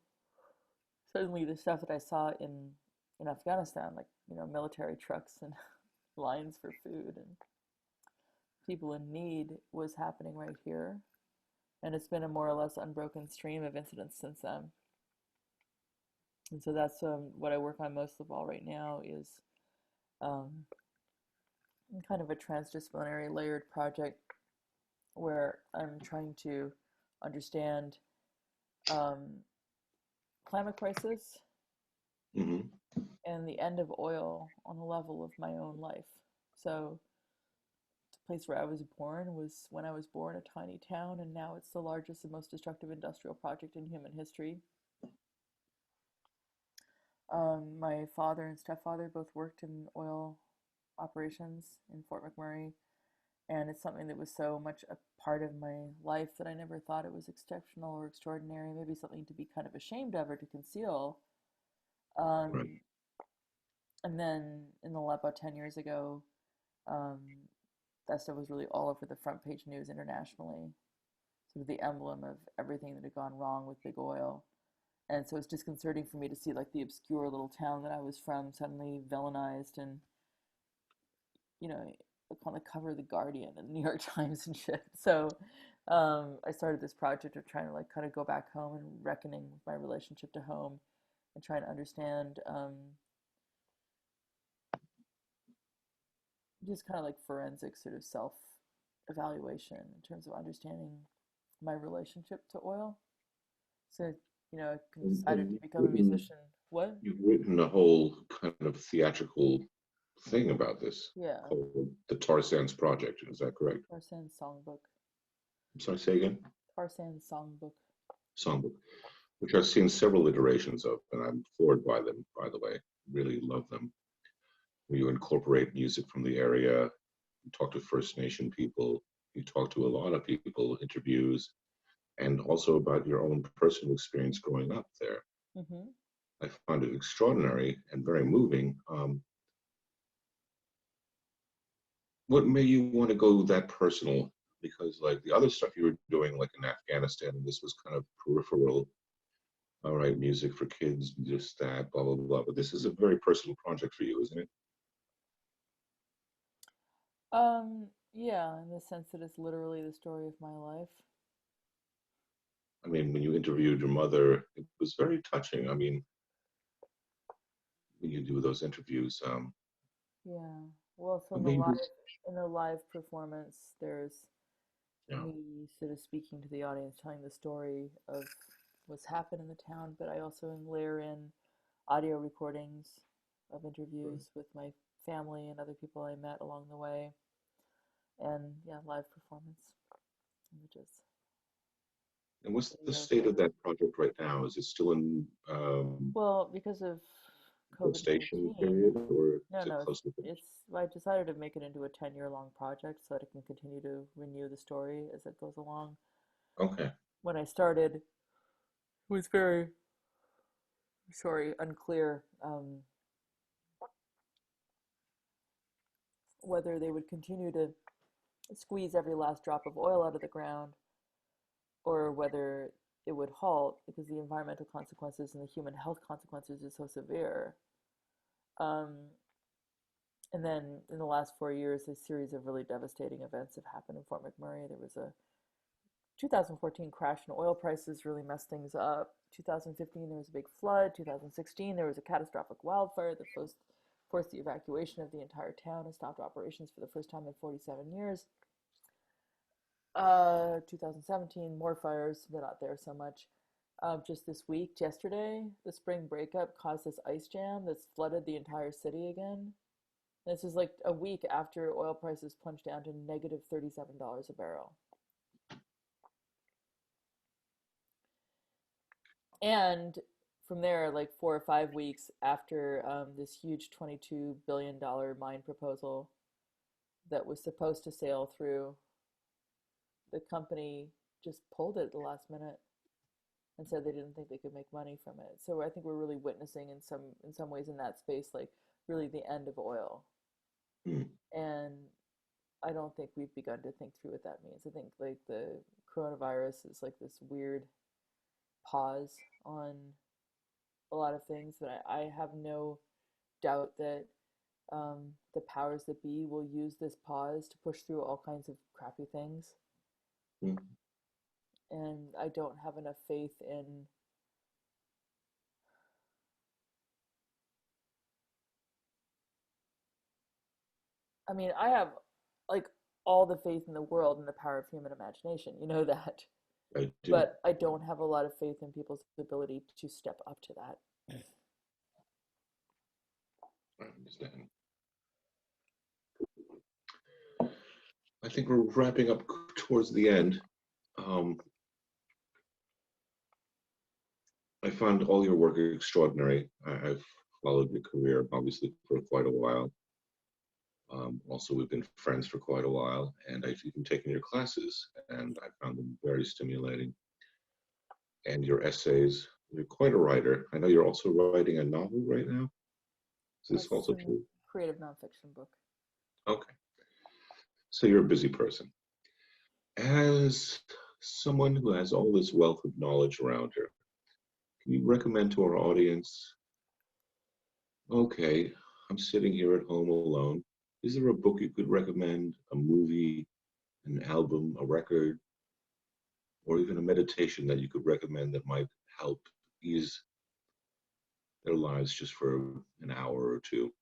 suddenly, the stuff that I saw in Afghanistan, like military trucks and lines for food and people in need, was happening right here. And it's been a more or less unbroken stream of incidents since then. And so that's what I work on most of all right now is um, kind of a transdisciplinary layered project where I'm trying to understand um, climate crisis Mm-hmm. and the end of oil on the level of my own life. So the place where I was born was, when I was born, a tiny town, and now it's the largest and most destructive industrial project in human history. My father and stepfather both worked in oil operations in Fort McMurray, and it's something that was so much a part of my life that I never thought it was exceptional or extraordinary, maybe something to be kind of ashamed of or to conceal. Right. Um, and then about 10 years ago, um, that stuff was really all over the front page news internationally, sort of the emblem of everything that had gone wrong with big oil. And so it's disconcerting for me to see like the obscure little town that I was from suddenly villainized and, you know, on the cover of the Guardian and the New York Times and shit. So I started this project of trying to like kind of go back home and reckoning with my relationship to home and trying to understand just kind of like forensic sort of self evaluation in terms of understanding my relationship to oil. So, I decided to And become a musician. What? you've written a whole kind of theatrical thing about this Yeah, called the Tar Sands Project. Is that correct? Tarzan songbook. I'm sorry, say again? Tarzan songbook. Songbook, which I've seen several iterations of, and I'm floored by them, by the way. Really love them. Where you incorporate music from the area, you talk to First Nation people, you talk to a lot of people, interviews, and also about your own personal experience growing up there. Mm-hmm. I found it extraordinary and very moving. what made you want to go that personal? Because like the other stuff you were doing, like in Afghanistan, this was kind of peripheral. All right, music for kids, just that, blah blah blah. But this is a very personal project for you, isn't it? Yeah, in the sense that it's literally the story of my life. I mean, when you interviewed your mother, it was very touching. I mean, when you do those interviews, Yeah. Well, so what made you? in the live performance, there's Yeah, me sort of speaking to the audience, telling the story of what's happened in the town, but I also layer in audio recordings of interviews with my family and other people I met along the way, and yeah, live performance images, and what's the video state of things. that project right now? Is it still in Well, because of gestation COVID-19, period, or no, is it no, close to finish? it's I decided to make it into a 10-year long project so that I can continue to renew the story as it goes along. Okay. When I started, it was very, sorry, unclear whether they would continue to squeeze every last drop of oil out of the ground or whether it would halt because the environmental consequences and the human health consequences are so severe. Um, and then in the last 4 years, a series of really devastating events have happened in Fort McMurray. There was a 2014 crash in oil prices really messed things up. 2015, there was a big flood. 2016, there was a catastrophic wildfire that forced the evacuation of the entire town and stopped operations for the first time in 47 years. 2017, more fires. They're not there so much. Just this week, yesterday, the spring breakup caused this ice jam that's flooded the entire city again. This is like a week after oil prices plunged down to negative $37 a barrel. And from there, like 4 or 5 weeks after this huge $22 billion mine proposal that was supposed to sail through, the company just pulled it at the last minute and said they didn't think they could make money from it. So I think we're really witnessing in some ways in that space, like really the end of oil. Hmm. And I don't think we've begun to think through what that means. I think like the coronavirus is like this weird pause on a lot of things, but I have no doubt that the powers that be will use this pause to push through all kinds of crappy things. Hmm. And I don't have enough faith in, I mean, I have like all the faith in the world in the power of human imagination. You know that. I do. But I don't have a lot of faith in people's ability to step up to that. I understand. I think we're wrapping up towards the end. Um, I found all your work extraordinary. I've followed your career obviously for quite a while. Also, we've been friends for quite a while, and I've even taken your classes, and I found them very stimulating. And your essays, you're quite a writer. I know you're also writing a novel right now. Is this It's also a true? creative nonfiction book. Okay, so you're a busy person. As someone who has all this wealth of knowledge around her, can you recommend to our audience, okay, I'm sitting here at home alone. Is there a book you could recommend, a movie, an album, a record, or even a meditation that you could recommend that might help ease their lives just for an hour or two?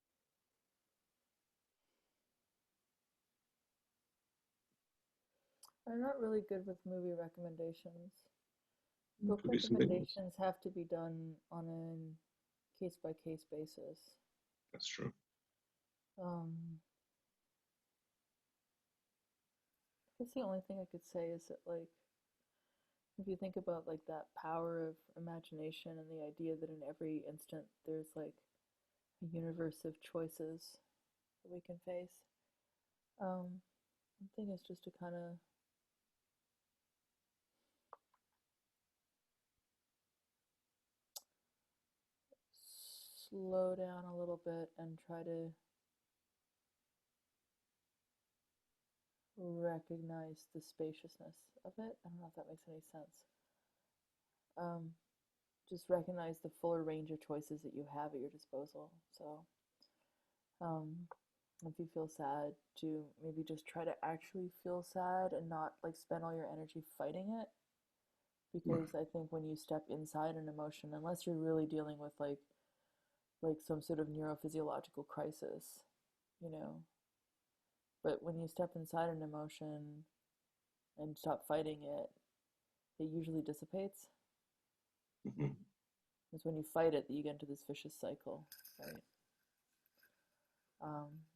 I'm not really good with movie recommendations. It Book could be something else. recommendations have to be done on a case by case basis. That's true. Um, I guess the only thing I could say is that, like, if you think about like that power of imagination and the idea that in every instant there's like a universe of choices that we can face. One thing is just to kind of slow down a little bit and try to recognize the spaciousness of it. I don't know if that makes any sense. Um, just recognize the fuller range of choices that you have at your disposal. So, um, if you feel sad, to maybe just try to actually feel sad and not like spend all your energy fighting it. Right. Because I think when you step inside an emotion, unless you're really dealing with like some sort of neurophysiological crisis, you know, but when you step inside an emotion and stop fighting it, it usually dissipates. Mhm. It's when you fight it that you get into this vicious cycle, right?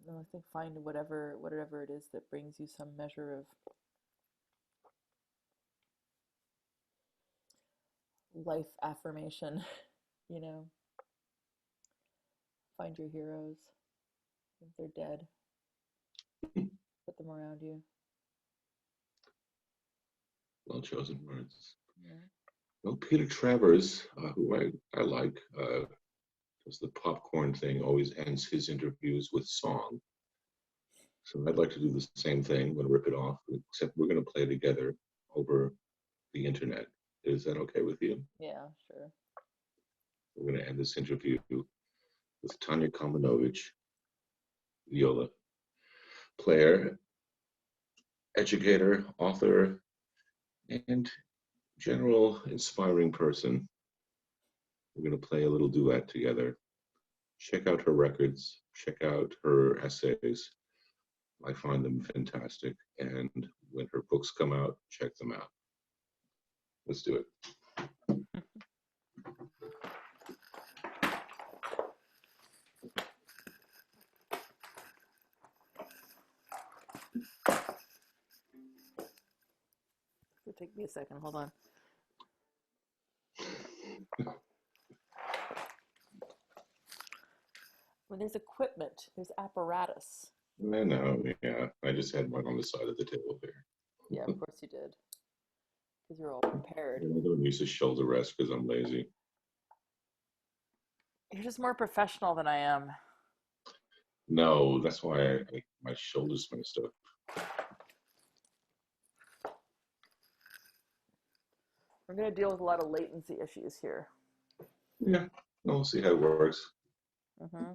And I think find whatever it is that brings you some measure of life affirmation. You know, find your heroes. If they're dead, put them around you. Well chosen words. Yeah. Well, Peter Travers, who I like, does the popcorn thing, always ends his interviews with song. So I'd like to do the same thing. I'm going to rip it off, except we're going to play together over the internet. Is that okay with you? Yeah, sure. We're going to end this interview with Tanya Kalmanovitch, viola player, educator, author, and general inspiring person. We're going to play a little duet together. Check out her records, check out her essays. I find them fantastic. And when her books come out, check them out. Let's do it. It'll take me a second. Hold on. When there's equipment, there's apparatus. I know, yeah. I just had one on the side of the table here. Yeah, of course you did. Because you're all prepared. I don't use the shoulder rest because I'm lazy. You're just more professional than I am. No, that's why my shoulders messed up. We're going to deal with a lot of latency issues here. Yeah, we'll see how it works. Mm-hmm.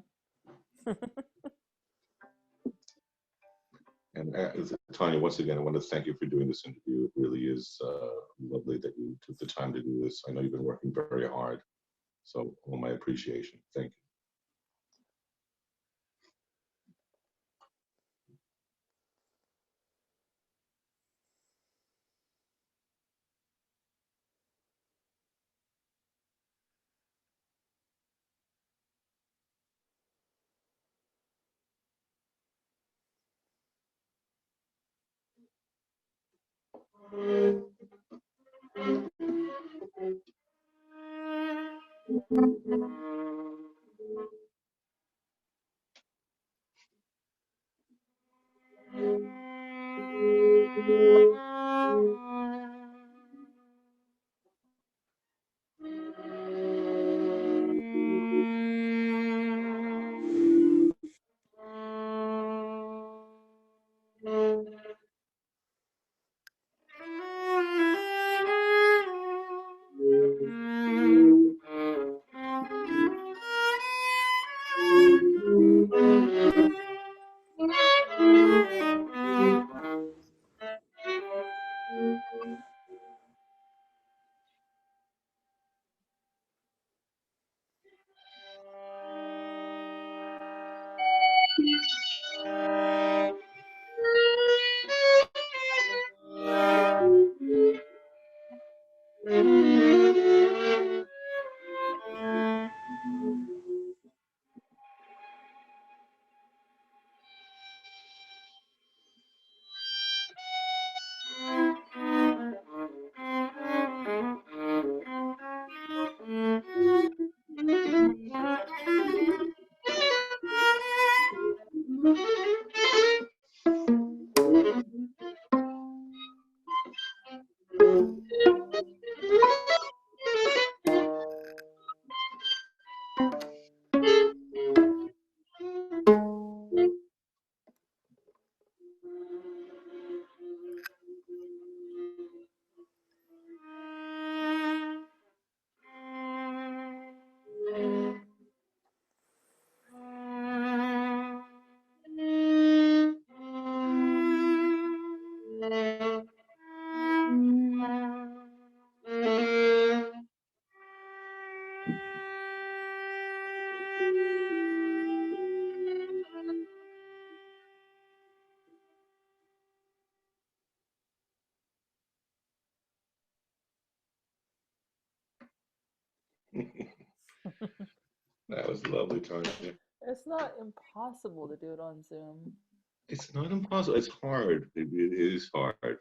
And Tanya, once again, I want to thank you for doing this interview. It really is lovely that you took the time to do this. I know you've been working very hard, so all my appreciation. Thank you. That was lovely, Tanya. It's not impossible to do it on Zoom. It's not impossible. It's hard. It is hard.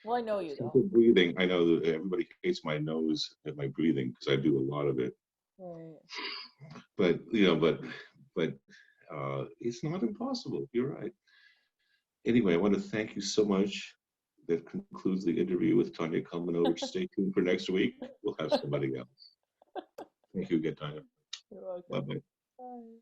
Well, I know you though. Simple breathing. I know that everybody hates my nose and my breathing because I do a lot of it. Right. But but it's not impossible. You're right. Anyway, I want to thank you so much. That concludes the interview with Tanya Kalmanovitch. Stay tuned for next week. We'll have somebody else. Thank you again, Tanya. You're Bye welcome. bye. Bye.